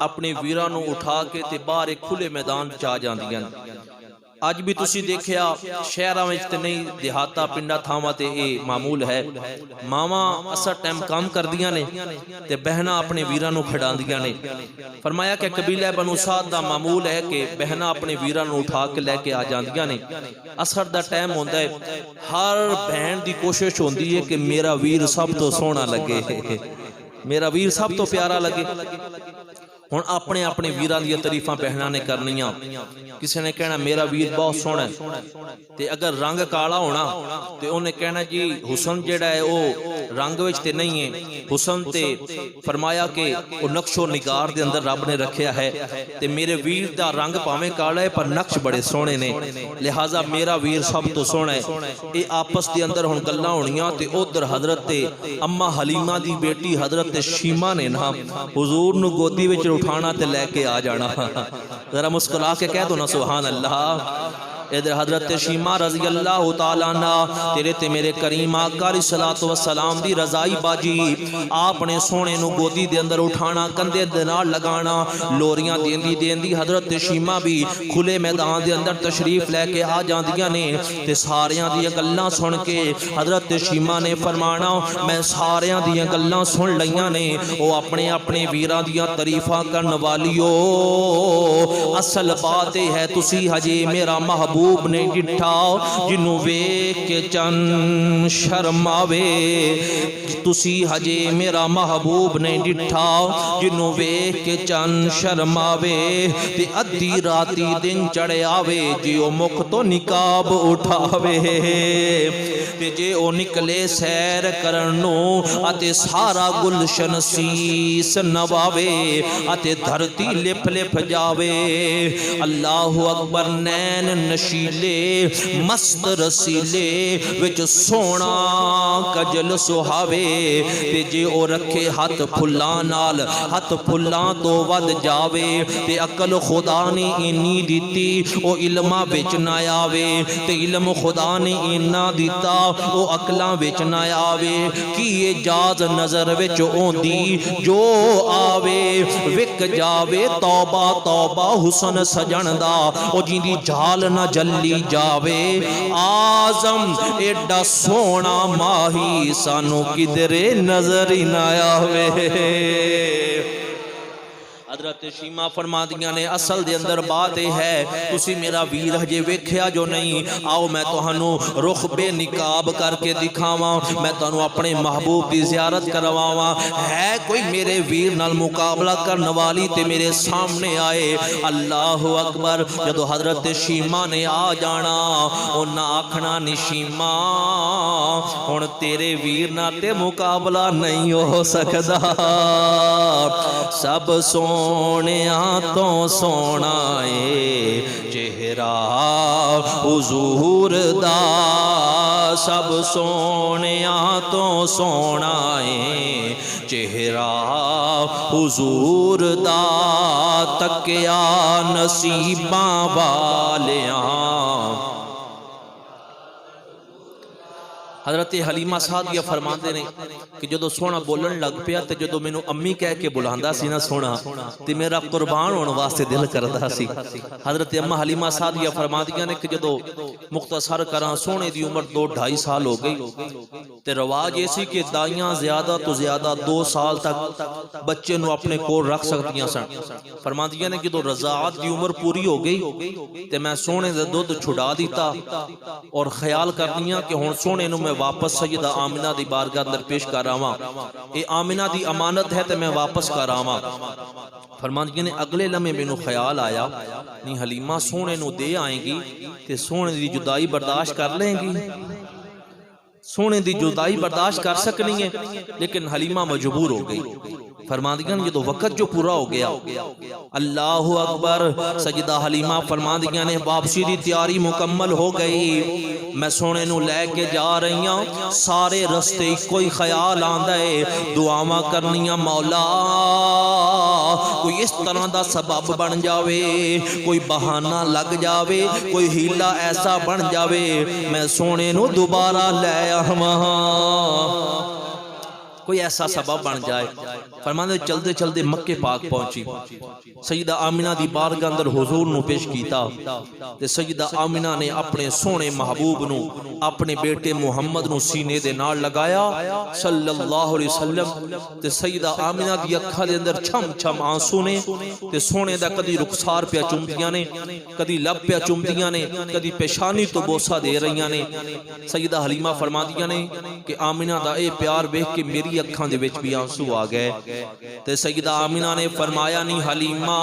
अपने वीरां नू उठा के ते बाहर एक खुले मैदान च आ जांदियां। अज भी तुसी देखिया शहरां विच ते नहीं, देहाता पिंडा थावां ते ये मामूल है। मावां असर टाइम काम करदियां ने ते बहना अपने वीरां नू खड़ांदियां ने। फरमाया कि कबीला बनु साद दा मामूल है कि बहना अपने वीरां नू उठा के लैके आ जांदियां ने। असर दा टाइम होंदा है, हर बहन दी कोशिश होंदी है कि मेरा वीर सब तो सोहना लगे, मेरा वीर सब तो प्यारा लगे। हुण अपने अपने वीरां दी तारीफां बहनां ने करनियां। किसी ने कहना मेरा वीर बहुत सोहना है, ते अगर रंग काला होना ते उन्हें कहना जी हुसन जिहड़ा है वो रंग विच ते नहीं है, हुसन ते फरमाया कि वो नक्शो निगार दे अंदर रब ने रखिया है। ते मेरे वीर दा रंग भावें काला है पर नक्श बड़े सोहने ने, लिहाजा मेरा वीर सब तो सोहना है। ये आपस दे अंदर हुण गल्लां होणियां ते उधर हजरत अम्मा हलीमा दी बेटी हजरत शीमा ने ना हुजूर नू गोदी विच उठाना ते लैके आ जाना। जरा मुस्कुरा के कह दो ना सुभान अल्लाह। इधर हजरत शीमा रजी अल्लाह तआला अन्हा तेरे ते मेरे करीम आका अलैहिस्सलातु वस्सलाम दी रजाई बाजी, आपने सोने नू गोदी दे अंदर उठाना, कंधे दे नाल लगाना, लोरियां देंदी देंदी हजरत शीमा भी खुले मैदान दे अंदर तशरीफ लैके आ जांदियां ने। ते सारियां दी गल्लां सुन के हजरत शीमा ने फरमाना मैं सारियां दी गल्लां सुन लईयां ने। ओ अपने अपने वीरां दी तारीफां करन वालियो, असल बात है तुसी हजे मेरा महबूब ने डिठा जिन्नू वेख के चन शर्मावे, तुसी हजे मेरा महबूब ने डिठा जिन्नू वेख के चन शर्मावे। ते अद्धी राती दिन चढ़े आवे जे ओ मुख तो निकाब उठावे, ते जे ओ निकले सैर करनो अते सारा गुलशन शीस नवावे, अते धरती लिप लिप जावे। अल्लाहु अकबर नैन नशीले मस्त रसीले विच सोना कजल सुहावे, ते जे ओ रखे हथ फुल्लां नाल हथ फुल्लां तो वध जावे। ते अकल खुदा ने इन्नी दिती ओ इल्मा विच ना आवे, ते इल्म खुदा ने इन्ना दिता ओ अकलां विच ना आवे। की इजाज नजर विच ओंदी जो आवे, विक जावे तौबा तौबा हुसन सजन दा ओ जिंदी जाल ना जल्ली जावे। आजम एडा सोना माही सानू किधरे नजर ही ना आवे। हजरत शीमा फरमादियां ने असल दे अंदर बात यह है तुसी मेरा वीर हजे वेख्या जो नहीं, आओ मैं तुहानू रुख बेनिकाब करके दिखावां, मैं तुहानू अपने महबूब की जियारत करवावां। है कोई मेरे वीर नाल मुकाबला करने वाली ते मेरे सामने आए। अल्लाह अकबर। जदों हजरत शीमा ने आ जाना उन्हें आखना नी शीमा हुण तेरे वीर नाल ते मुकाबला नहीं हो सकदा, सब सोनिया तो सोना है चेहरा हुजूर दा, सब सोनिया तो सोना है चेहरा हुजूर दा, तकिया नसीबां वालियां। हजरत हलीमा सादिया फरमाते ने कि जो सोना बोलन लग पिया तो जो मैनू अम्मी कह के बुलांदा सी ना सोना तो मेरा कुर्बान होने वास्ते दिल करता सी। हजरत अम्मा हलीमा सादिया फरमादियां ने कि जो मुख्तसर करा सोने की उम्र 2-2.5 साल हो गई तो रवाज ये सी कि दाइयां ज्यादा तो ज्यादा 2 साल तक बच्चे नू अपने कोल रख सकदियां सन। फरमादियां ने जो रजात की उम्र पूरी हो गई तो मैं सोने का दुध छुड़ा दिता और ख्याल करदियां कि हुण सोने नू वापस सैयदा आमिना दी बारगाह अंदर पेश कर आवां, ये आमिना दी अमानत है तो मैं वापस कर आवां। फरमादियां ने अगले लम्हे मैनू ख्याल आया नहीं हलीमा सोने नू दे आएगी ते सोने दी जुदाई बर्दाश्त कर लेंगी, सोने दी जुदाई बर्दाश्त कर सकनी है, लेकिन हलीमा मजबूर हो गई। फरमादियां ने जो वक्त जो पूरा हो गया, अल्लाह अकबर, सजदा हलीमा फरमादियां ने वापसी की तैयारी मुकम्मल हो गई। मैं सोने नू लैके जा रही हूँ, सारे रस्ते इको ही ख्याल आंदा है, दुआवां करनियां मौला कोई इस तरह का सबब बन जावे, कोई बहाना लग जावे, कोई हीला ऐसा बन जावे, मैं सोने नू दोबारा लै आवां, कोई ऐसा सबब बन जाए। फरमाते चलते चलते मक्के पाक पहुंची, सईदा आमिना दी बारगाह अंदर हुजूर नू पेश कीता ते सईदा आमिना ने अपने सोहने महबूब नू, अपने बेटे मुहम्मद नू सीने दे नाल लगाया सल्लल्लाहु अलैहि वसल्लम। ते सईदा आमिना दी अखां दे अंदर छम छम आंसू ने ते सोहने दा कदी रुखसार पिया चुमदियां ने, कदी लब पिया चुमदियां ने, कदी पेशानी तो बोसा दे रही ने। सईदा हलीमा फरमादियां ने कि आमिना दा ए प्यार वेख के मेरी अखां दे विच भी आंसू आ गए। ते सईदा आमिना ने फरमाया नहीं हलीमा,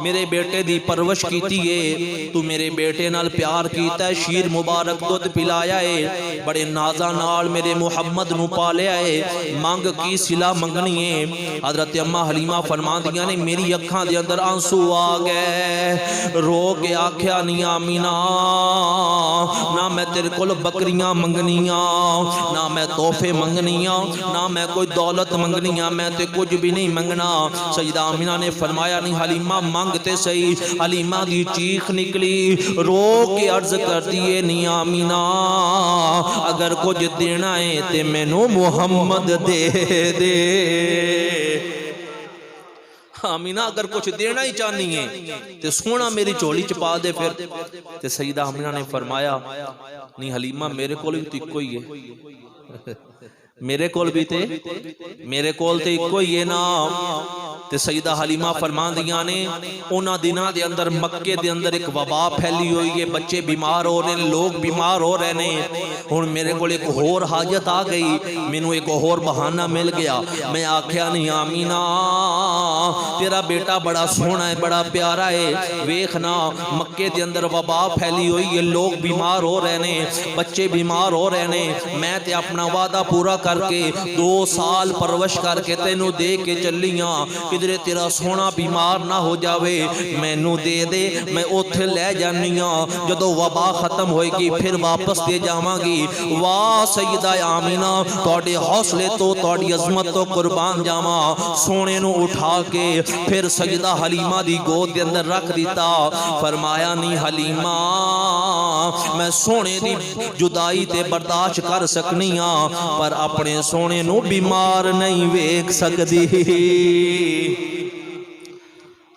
मेरे बेटे दी परवरिश कीती है, तू मेरे बेटे नाल प्यार कीता है, शीर मुबारक दुध पिलाया है, बड़े नाजा नाल मेरे मुहम्मद नू पालिया है, मंग की सिला मंगनी है। हजरत अम्मा हलीमा फरमादियां ने मेरी अखां दे अंदर आंसू आ गए, रो के आख्या नहीं आमिना, ना मैं तेरे कोल बकरियां मंगनियां, ना मैं तोहफे मंगनियां, ना मैं कोई दौलत मंगनियां, मैं ते कुछ भी नहीं मंगना। सईदा आमिना ने फरमाया नहीं हलीमा मंगते सही। हलीमा दी चीख निकली, रो के अर्ज कर दिए नहीं आमिना, अगर कुछ देना है ते मैनू मुहम्मद दे दे। आमिना अगर कुछ देना ही चाहनी है तो सोना मेरी झोली च पा दे फिर। ते सईदा आमिना ने फरमाया नहीं हलीमा मेरे कोल भी तो इको ही है, मेरे कोल भी ते मेरे कोल ते इको ही है ना। ते सईदा हलीमा फरमांदियां ने उन्हां दिनां दे अंदर मक्के दे अंदर एक वबा फैली हुई है, बच्चे बीमार हो रहे हैं, लोग बीमार हो रहे हैं। हुण मेरे कोल एक होर हाजत आ गई, मैनू एक होर बहाना मिल गया। मैं आख्या नहीं आमीना तेरा बेटा बड़ा सोहना है, बड़ा प्यारा है, वेखना मक्के दे अंदर वबा फैली हुई है, लोग बीमार हो रहे हैं, बच्चे बीमार हो रहे हैं। मैं ते अपना वादा पूरा करके 2 साल परवरिश करके तेनू दे के चली हाँ, किधरे तेरा सोना बीमार ना हो जावे, मैनू दे दे, मैं उथे ले जानी हाँ, जदों वबा खत्म होएगी फिर वापस दे जावांगी। वाह सईदा आमीना तुहाडे हौसले तो तुहाडी अजमत तो कुर्बान जावा। सोने नू उठा के फिर सईदा हलीमा दी गोद दे अंदर रख दिता। फरमाया नहीं हलीमा मैं सोने दी जुदाई ते बर्दाश्त कर सकनी हाँ, पर अपने सोने नू बीमार नहीं वेख सकदी।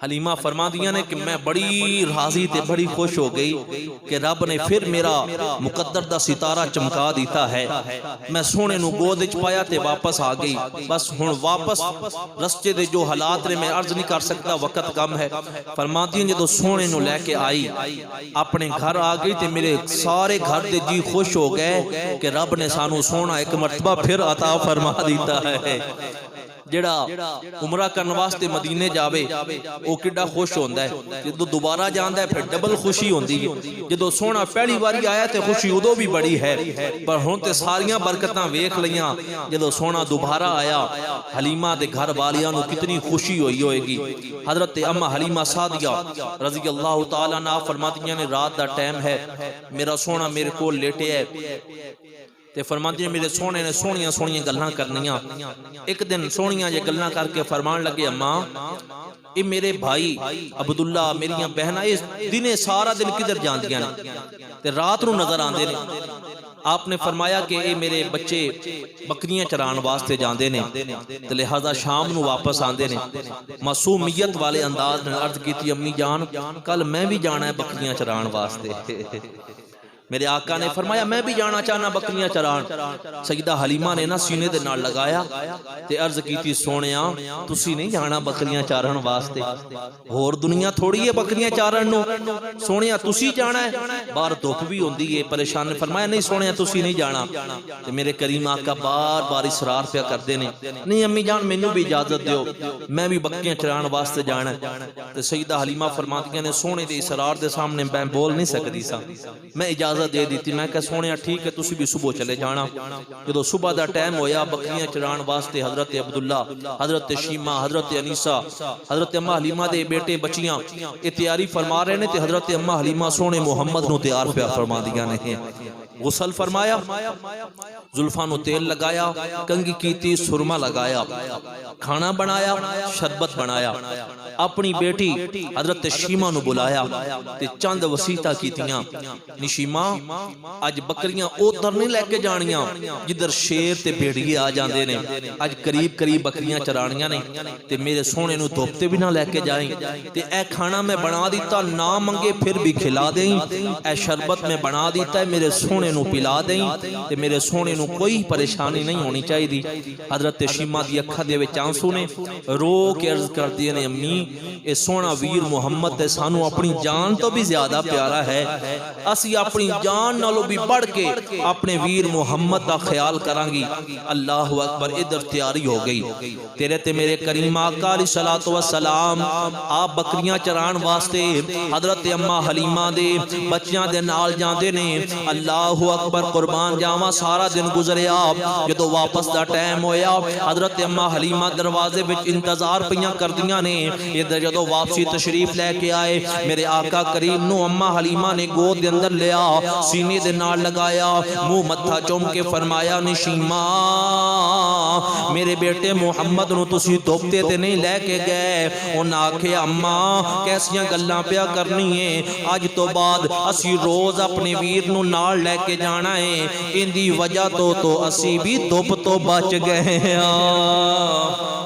हलीमा फरमादियां ने कि मैं बड़ी राजी ते बड़ी खुश हो गई कि रब ने फिर मेरा मुकद्दर दा सितारा चमका दिता है। मैं सोने नू गोद च पाया ते वापस आ गई। बस हुण वापस रस्ते दे जो हालात ने मैं अर्ज नहीं कर सकता, वक्त कम है। फरमादियां जदों सोने नू लैके आई अपने घर आ गई ते मेरे सारे घर दे जी खुश हो गए कि रब ने सानू सोना एक मरतबा फिर अता फरमा दिता है। जेड़ा उमरा करने वास्ते मदीने जावे वो किड्डा खुश होंदा है, जो दोबारा जांदा है फिर डबल खुशी होंदी है। जो सोना पहली बारी आया तो खुशी उदों भी बड़ी है, पर हुण ते सारियां बरकतां वेख लईयां। जो सोना दोबारा आया हलीमा दे घर वालियां नूं कितनी खुशी हुई होएगी। हजरत अम्मा हलीमा सादिया रज़ी अल्लाह तआला अन्हा फरमातियां ने रात दा टाइम है, मेरा सोना मेरे कोल लेटे है ते फरमाती मेरे सोने ने सोहनियां सोहनियां गल्लां करनियां। एक दिन सोहनियां जे गल्लां करके फरमान लगे अम्मा ये मेरे भाई अब्दुल्ला मेरियां बहनां इस दिने सारा दिन किधर जांदियां ने ते रात नूं नजर आंदे ने। आपने फरमाया कि ये मेरे बच्चे बकरियां चरान वास्ते जाते हैं तो लिहाजा शाम नूं वापस आते हैं। मासूमियत वाले अंदाज ने अर्ज की अम्मी जान कल मैं भी जाना है बकरियां चरान वास्ते। मेरे आका ने फरमाया मैं भी जाना चाहना बकरियां चरान। सईदा हलीमा ने ना सीने दे नाल लगाया ते अर्ज की सोनिया तुसी नहीं जाना बकरियां चारन वास्ते, होर दुनिया थोड़ी है बकरियां चारन नूं, सोनिया तुसी जाना है, बाहर धुप भी होंदी है परेशान ने। फरमाया नहीं सोनिया तुसी नहीं जाना। ते मेरे करीम आका बार बार इसरार पिया करते ने, नहीं अम्मी जान मैनू भी इजाजत दियो, मैं भी बकरियां चरान वास्ते जाना। ते सईदा हलीमा फरमातियां ने सोने दे इसरार दे सामने मैं बोल नहीं सकदी सा, मैं इजाजत इजाजत दे दी। मैं क्या सोने ठीक है तुसी भी सुबह चले जाना। जो सुबह का टाइम होया बकरियां चराण वास्ते हजरत अब्दुल्ला, हजरत शीमा, हजरत अनीसा, हजरत अम्मा हलीमा दे बेटे बच्चियां ये तैयारी फरमा रहे ने। हजरत अम्मा हलीमा सोने मुहम्मद नूं तैयार प्यार फरमा दिया ने। गुसल फरमाया, जुल्फां नूं तेल लगाया, कंघी कीती, सुरमा लगाया, खाना बनाया, शरबत बनाया, अपनी बेटी हजरत शीमा नूं बुलाया ते चंद वसीयतां कीतियां। निशीमा अज बकरियां उधर नहीं लैके जानियां जिधर शेर ते भेड़िए आ जाते ने। अज करीब करीब बकरियां चरानियां ने ते मेरे सोने नूं धुप ते भी ना लैके जाई। ते ए खाना मैं बना दिता, ना मंगे फिर भी खिला दें। ए शरबत मैं बना दिता, मेरे सोने नूं पिला दें ते मेरे सोने नूं कोई परेशानी नहीं होनी चाहिए। हजरत शीमा दी अखां दे विच आंसू ने, रो के अर्ज करदी ने, अम्मी ये सोना वीर मुहम्मद ते सानू अपनी जान तो भी ज्यादा प्यारा है। असी अपनी जान नालों भी बढ़ के अपने वीर मुहम्मद का ख्याल करांगी। अल्लाह अकबर। इधर तैयारी हो गई। तेरे ते मेरे करीम आका अलैहिस्सलातु वस्सलाम आप बकरियां चराण वास्ते हजरत अम्मा हलीमा दे बच्चियां दे नाल जांदे ने। अल्लाह अकबर। कुर्बान जावा। सारा दिन गुजरिया, जो वापस का टाइम होया हजरत अम्मा हलीमा दरवाजे विच इंतजार पियां करदियां ने। इधर जो वापसी तशरीफ लैके आए मेरे आका करीम नूं अम्मा हलीमा ने गोद दे अंदर लिया, सीने दे नाल लगाया, मुंह मत्था चुम के फरमाया, निशीमा मेरे बेटे मुहम्मद नूं तुसीं धोपते ते नहीं लैके गए। उन्हें आख्या, अम्मा कैसियां गल्लां पिया करनी है, अज तो बाद असी रोज अपने वीर नूं नाल लैके जाना है। इंदी वजह तो असी भी धुप तो बच गए हाँ।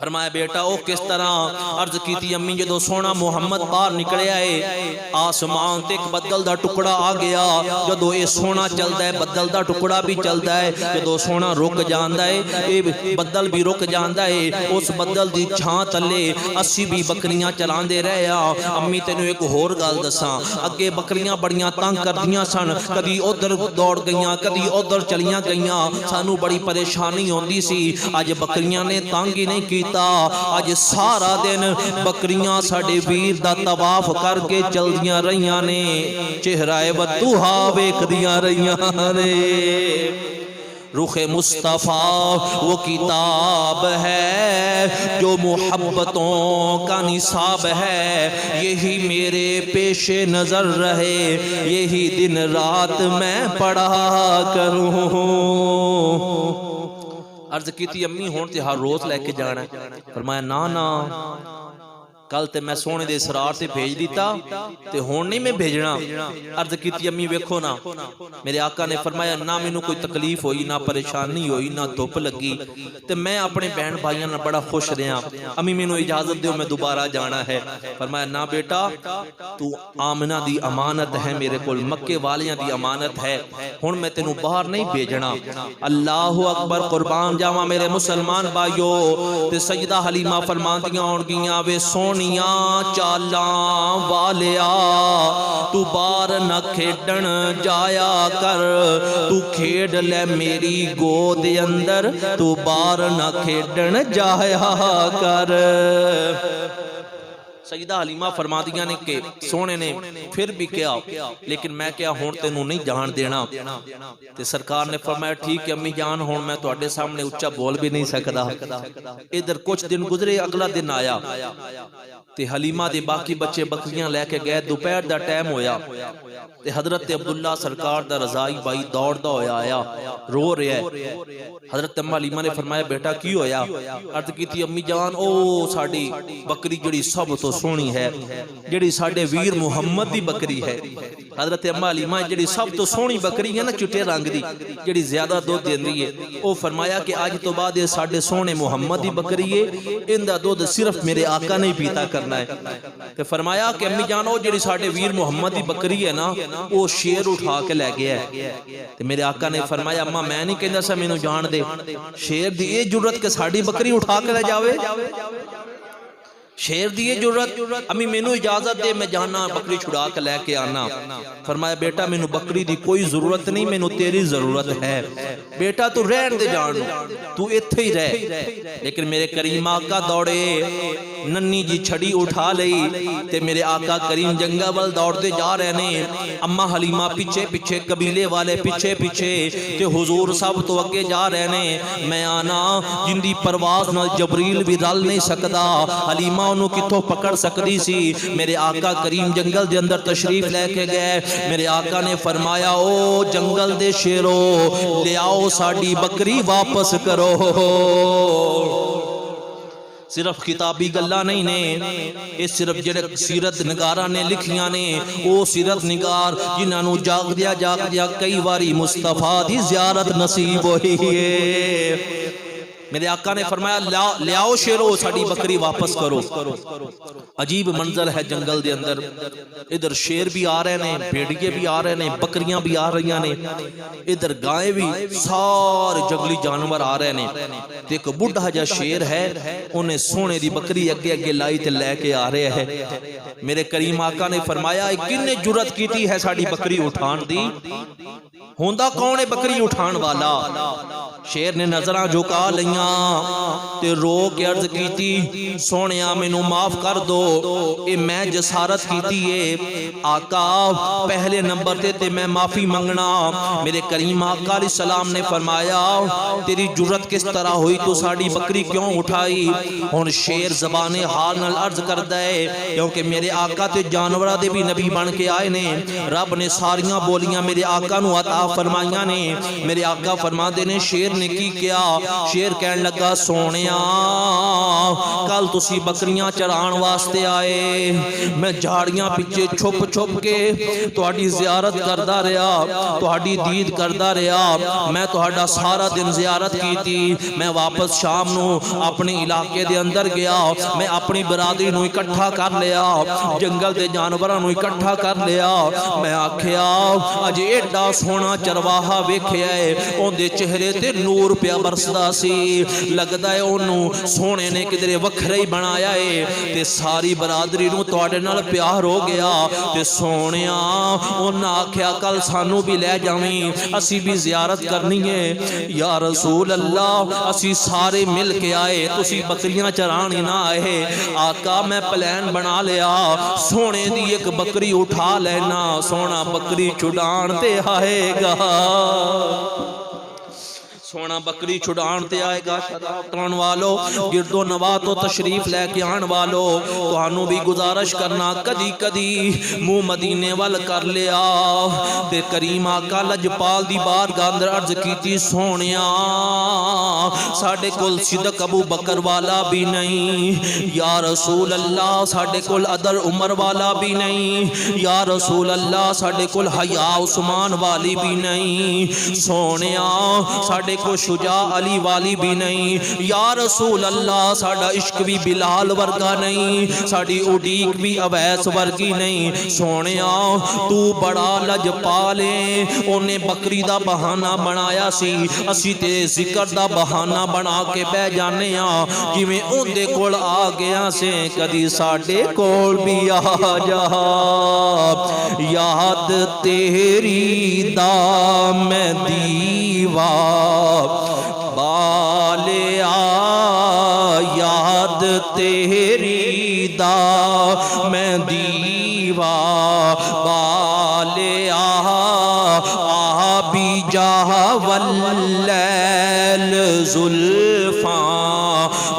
फरमाया बेटा ओ किस तरह? अर्ज की अम्मी जो सोना मुहम्मद बाहर निकलिया है आसमान ते एक बदल का टुकड़ा आ गया। जो ये सोना चलता है बदल का टुकड़ा भी चलता है। जो सोना रुक जाता है ये बदल भी रुक जाता है। उस बदल की छां थले असी भी बकरियां चलाते रहे। अम्मी तेनों एक होर गल दसा, अगे बकरियां बड़ियां तंग करदियां सन, कदी उधर दौड़ गईयां कदी उधर चलियां गईयां, सानू बड़ी परेशानी होंदी सी। अज बकरियां ने तंग ही नहीं की। अज सारा दिन बकरियां साडे वीर दा तवाफ करके चलदियां रहियां ने, चेहराए बतूहा वेखदियां रहियां ने। रुखे मुस्तफ़ा वो किताब है जो मोहब्बतों का निसाब है। यही मेरे पेशे नजर रहे, यही दिन रात मैं पढ़ा करूं। अर्ज की अम्मी हुण ते हर रोज लैके जाना? फरमाया ना ना, कल ते मैं सोने दे सरार से भेज दिता ते हुण नहीं मैं भेजना। अर्ज की अम्मी वेखो ना, मेरे आका ने फरमाया ना मैनू कोई तकलीफ हुई, ना परेशानी हुई, ना धुप लगी, ते मैं अपने बहन भाइयों नाल बड़ा खुश रहा। अम्मी मैनू इजाजत दो, मैं दोबारा जाना है। फरमाया ना बेटा, तू आमना दी अमानत है मेरे कोल, मक्के वालियां दी अमानत है, हुण मैं तेनू बाहर नहीं भेजना। अल्लाह अकबर। कुर्बान जावा मेरे मुसलमान भाइयों। ते सजदा हलीमा फरमांदियां होणगियां, वे सोनिया चालां वालिया तू बाहर न खेडन जाया कर, तू खेड ले मेरी गोद अंदर, तू बाहर न खेडन जाया कर। सईदा हलीमा फरमादियां ने कि सोने ने फिर भी कहा, लेकिन मैं क्या हुण तेनू नहीं जान देना। ते सरकार ने फरमाया ठीक है अम्मी जान, हुण मैं तुहाडे सामने उच्चा बोल भी नहीं सकदा। इधर कुछ दिन गुजरे, अगला दिन आया ते हलीमा दे बाकी बच्चे बकरियां लैके गए। दोपहर दा टाइम होया ते हजरत अब्दुल्ला सरकार दा रजाई भाई दौड़दा होया आया, रो रहा है। हजरत अम्मा हलीमा ने फरमाया बेटा की होया? अर्ज की अम्मी जान ओ साडी बकरी जिहड़ी सब तो सोहनी है, जिहड़ी साडे वीर मुहम्मद दी बकरी है। हजरत अम्मा हलीमा जिहड़ी सब तो सोहनी बकरी है ना, चिट्टे रंग दी, जिहड़ी ज्यादा दुध देंदी है, ओ फरमाया कि अज तो बाद ये साडे सोहने मुहम्मद दी बकरी है, इनदा दुध सिर्फ मेरे आका ने पीता करना है। ते फरमाया कि अम्मी जान ओ जिहड़ी साडे वीर मुहम्मद दी बकरी है ना, वो शेर उठा के लै गया है। ते मेरे आका ने फरमाया अम्मा मैं नहीं कहंदा सा मैनू जान दे, शेर दी ये जुरत के साडी बकरी उठा के ले जावे, शेर दी जरूरत? अम्मी मैनू इजाजत दे, मैं जाना बकरी छुड़ा के लैके आना। फरमाया बेटा मैनू बकरी दी कोई जरूरत नहीं, मैनू तेरी जरूरत है। बेटा तू रहन दे, जान तू इत्थे ही रह। लेकिन मेरे करीम आका दौड़े नन्नी जी छड़ी उठा लई ते मेरे आका करीम जंगल वाल दौड़ते जा रहे ने। अम्मा हलीमा पिछे पिछे, कबीले वाले पिछे पिछे ते हुजूर सब तो अगे जा रहे ने। मैं आना जिंदी परवाज नाल जबरील भी रल नहीं सकदा, हलीमा उन्होंने कितों पकड़ सकती सी। मेरे आका करीम जंगल दे अंदर तशरीफ लैके गए। मेरे आका ने फरमाया ओ जंगल दे शेरो ले आओ साड़ी बकरी वापस करो। सिर्फ किताबी गल्लां नहीं ने, ये सिर्फ जेड़े सीरत निगारा ने लिखियां ने, वो सीरत निगार जिन्होंने जागदिया कई बारी मुस्तफा दी ज़ियारत नसीब हुई है। मेरे आका ने फरमाया ले आओ शेरो साड़ी बकरी वापस करो। अजीब मंजर है जंगल दे अंदर, इधर शेर भी आ रहे ने, भेड़िए भी आ रहे ने, बकरियां भी आ रही ने, इधर गाय भी, सारे जंगली जानवर आ रहे ने। ते एक बुढ़ा जा शेर है, उन्हें सोने दी बकरी अगे अगे लाई ते लैके आ रहे है। मेरे करीम आका ने फरमाया किन्ने जुरत की है साड़ी बकरी उठान दी, होंदा कौन है बकरी उठान वाला? शेर ने नजरां झुका लिया ते रो के अर्ज की सोनिया मैनू माफ कर दो, ये मैं जसारत की है आका, पहले नंबर ते मैं माफी मंगना। मेरे करीम आका सलाम ने फरमाया तेरी जुरत किस तरह हुई, तू साड़ी बकरी क्यों उठाई? हुण शेर ज़बाने हाल नाल अर्ज करदा है क्योंकि मेरे आका ते जानवरां दे भी नबी बन के आए ने। रब ने सारियां बोलियां मेरे आका नू अता फरमाइयां ने। मेरे आका फरमाते ने शेर ने की किया? शेर कहन लगा सोनिया कल तुसी बकरियां चराण वास्ते आए, मैं झाड़ियां पिछे छुप छुप के तुहाडी ज़ियारत करदा रहा, तुहाडी दीद करदा रहा, मैं तुहाडा सारा दिन ज़ियारत की थी। मैं वापस शाम नू अपने इलाके दे अंदर गया, मैं अपनी बरादरी नू इकट्ठा कर लिया, जंगल दे जानवरां नू इकट्ठा कर लिया। मैं आखिया अजे एडा सोहना चरवाहा वेखिया है, उहदे चेहरे ते नूर पिया बरसदा सी, लगदा है ओनू सोने ने किधरे वखरा ही बनाया है ते सारी बरादरी नू तुहाडे नाल प्यार हो गया। ते सोनिया उन्हें आख्या कल सानू भी लै जावीं, असी भी ज़ियारत करनी है। या रसूल अल्लाह असी सारे मिल के आए, तुसी बकरियां चराण ही ना आए। आका मैं प्लान बना लिया, सोने दी एक बकरी उठा लेना, सोना बकरी छुड़ाण ते आएगा, सोना बकरी छुड़ाण ते आएगा। शराब वालो गिरदो नवा तो तशरीफ लैके आने वालो, तुहानू भी गुजारिश करना कदी कदी मुंह मदीने वाल कर लिया। ते करीम आका लजपाल दी बारगाह अंदर अर्ज कीती सोनिया साडे कोल सिदक अबू बकर वाला भी नहीं, या रसूल अल्लाह साडे कोल अदर उमर वाला भी नहीं, या रसूल अल्लाह साडे कोल हया उस्मान वाली भी नहीं, सोनिया साडे को शुजा अली वाली भी नहीं, या रसूल अल्लाह साडा इश्क भी बिलाल वर्गा नहीं, साडी उडीक भी अवैस वर्गी नहीं। सोनिया तू बड़ा लजपाले, उन्हें बकरी दा बहाना बनाया सी, असी ते जिक्र दा बहाना बना के बह जाने आ, जिवें उहदे कोल आ गया से कदी साडे कोल भी आ जा। याद तेरी दा मैं दीवा बालिया, याद तेरी दा मैं दीवा बालिया, आबी जावल्लैल जुल्फा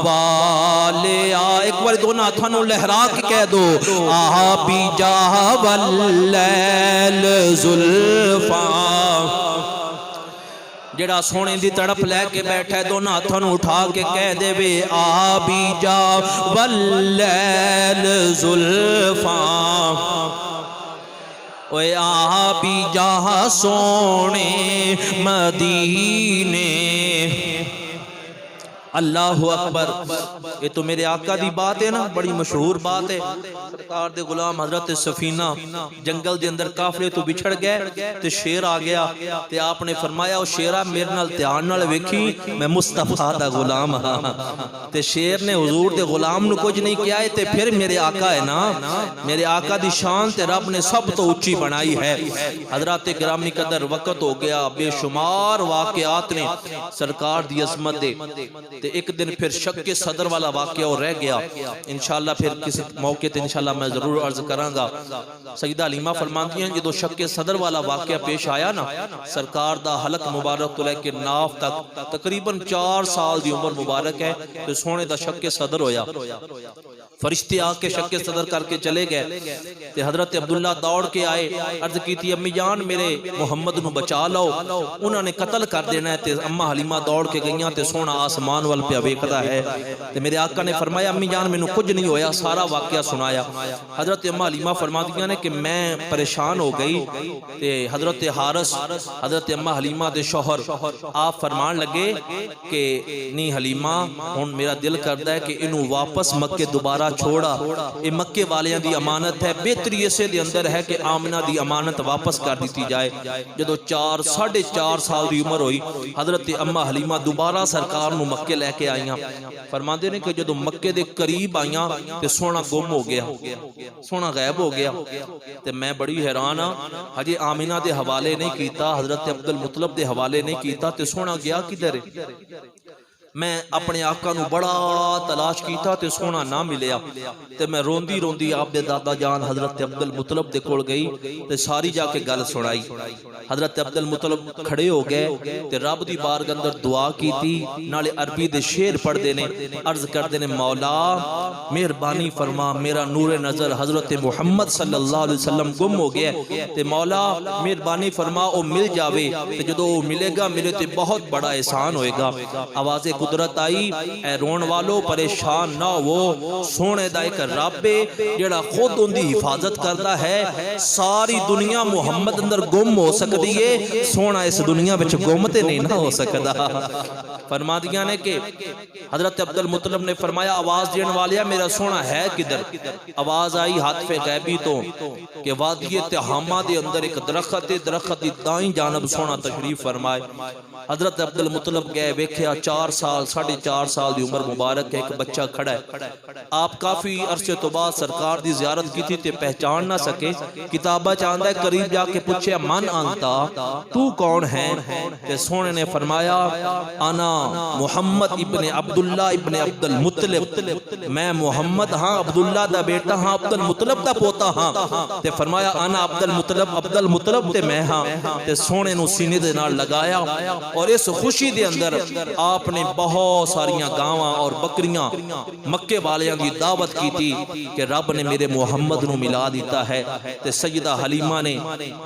वालिया। एक बार दोनों हाथों नू लहरा के कह दो, आबी जावल्लैल जुल्फा। जेड़ा सोने दी तड़प लैके बैठा है दोनों हाथों नू उठा के कह देवे आबी जा वल्लैल जुल्फा, ओए आबी जा सोने मदीने। अल्लाहु अकबर। ये तो मेरे आका दी बात है ना, बड़ी मशहूर बात है। सरकार दे गुलाम हजरत सफीना जंगल दे अंदर काफले तो बिछड़ गए ते शेर आ गया ते आपने फरमाया ओ शेरा मेरे नाल ध्यान नाल वेखी, मैं मुस्तफा दा गुलाम हां। ते शेर ने हुजूर दे गुलाम नु कुछ नहीं किया ते फिर मेरे आका है ना, मेरे आका दी शान ते रब ने सब तो ऊंची बनाई है। हजरत गिरामी कदर वक्त हो गया, बेशुमार वाकयात ने सरकार दी अजमत दे। ते एक दिन फिर शक के सदर वाला वाक़या और रह गया, इंशाअल्लाह फिर किसी मौके ते इंशाअल्लाह मैं जरूर अर्ज करांगा। सईदा हलीमा फरमाती हैं जो शक्के सदर वाला वाक़या पेश आया ना, सरकार दा हलक मुबारक तो लेके नाफ तक तकरीबन 4 साल दी उम्र मुबारक है, तो सोने दा शक्के सदर होया। फरिश्ते आके शक्के सदर करके चले गए, ते हजरत अब्दुल्ला दौड़ के आए, अर्ज की थी अम्मी जान मेरे मुहम्मद नू बचा लो, उन्होंने कत्ल कर देना है। ते अम्मा हलीमा दौड़ के गईयां, ते सोना आसमान वाल पे वेखदा है। ते मेरे आका ने फरमाया अम्मी जान मैनू कुछ नहीं होया, सारा वाकया सुनाया। हजरत अम्मा हलीमा फरमादियां ने कि मैं परेशान हो गई। ते हजरत हारिस हजरत अम्मा हलीमा दे शौहर आप फरमान लगे कि नहीं हलीमा हुण मेरा दिल करदा है कि इनू वापस मक्के दोबारा छोड़ा, ये मक्के वालियां दी अमानत है, बेहतरी इसे दे अंदर है कि आमना दी अमानत वापस कर दी जाए। जदों 4-4.5 साल की उम्र हुई, हजरत अम्मा हलीमा दोबारा सरकार नू मक्के लैके आईयां। फरमाते ने कि जदों मक्के दे करीब आईयां ते सोना गुम हो गया, सोना गायब हो गया। ते मैं बड़ी हैरान हाँ, हजे आमिना दे हवाले नहीं कीता, हजरत अब्दुल मुतलब दे हवाले नहीं कीता, ते सोना गया किधर है? मैं अपने आका नू बड़ा तलाश कीता ते सोना ना मिलिया। ते मैं रोंदी रोंदी आप दे दादा जान हजरत अब्दुल मुतलब दे कोल गई, ते सारी जाके गल सुनाई। हजरत अब्दुल मुतलब खड़े हो गए ते रब दी बारगाह अंदर दुआ कीती, नाले अरबी दे शेर पढ़दे ने, अर्ज करदे ने मौला मेहरबानी फरमा, मेरा नूरे नजर हजरत मुहम्मद सल्लल्लाहु अलैहि वसल्लम गुम हो गया, ते मौला मेहरबानी फरमा ओ मिल जावे, ते जदों मिलेगा मेरे ते बहुत बड़ा एहसान होएगा। आवाज़े कुदरत आई, ऐ रोन वालो परेशान ना हो, सोने दा एक रब है जेड़ा खुद उनकी हिफाजत करता है। सारी दुनिया मुहम्मद अंदर गुम हो सकती है, सोना इस दुनिया में गुम ते नहीं ना हो सकता। फरमादियां ने कि हजरत अब्दुल मुतलब ने फरमाया आवाज देने वालिया मेरा सोना है किधर? आवाज आई हाथफे गैबी तो कि वादिये तिहामा दे अंदर एक दरख्त है, दरख्त की दाई जानब सोना तशरीफ फरमाए। हजरत अब्दुल मुतलब गए, वेख्या 4 साल 4.5 साल की उम्र मुबारक है, एक बच्चा खड़ा है। आप काफी अरसे तो बाद सरकार की जियारत की थी, पहचान ना सके, किताबा चाहता है, करीब जाके पूछे मन अंता, तू कौन है? ते सोने ने फरमाया आना मुहम्मद इब्ने अब्दुल्ला इब्ने अब्दुल मुतलब, मैं मुहम्मद हाँ अब्दुल्ला दा बेटा हाँ अब्दुल मुतलब दा पोता हाँ। ते फरमाया आना अब्दुल मुतलब ते मैं हाँ। ते सोने नू सीने दे नाल लगाया, और इस खुशी दे अंदर आपने बहुत सारियां गावां और बकरियां मक्के वालियां की दावत की थी कि रब ने मेरे मुहम्मद नू मिला दिता है। ते सैयदा हलीमा ने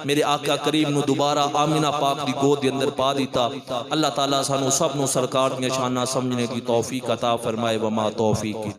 मेरे आका करीम नू दोबारा आमिना पाक दी गोद दे अंदर पा दिता। अल्लाह ताला सानू सब नू सरकार दी शाना समझने की तौफीक अता फरमाए। वमा तौफीक।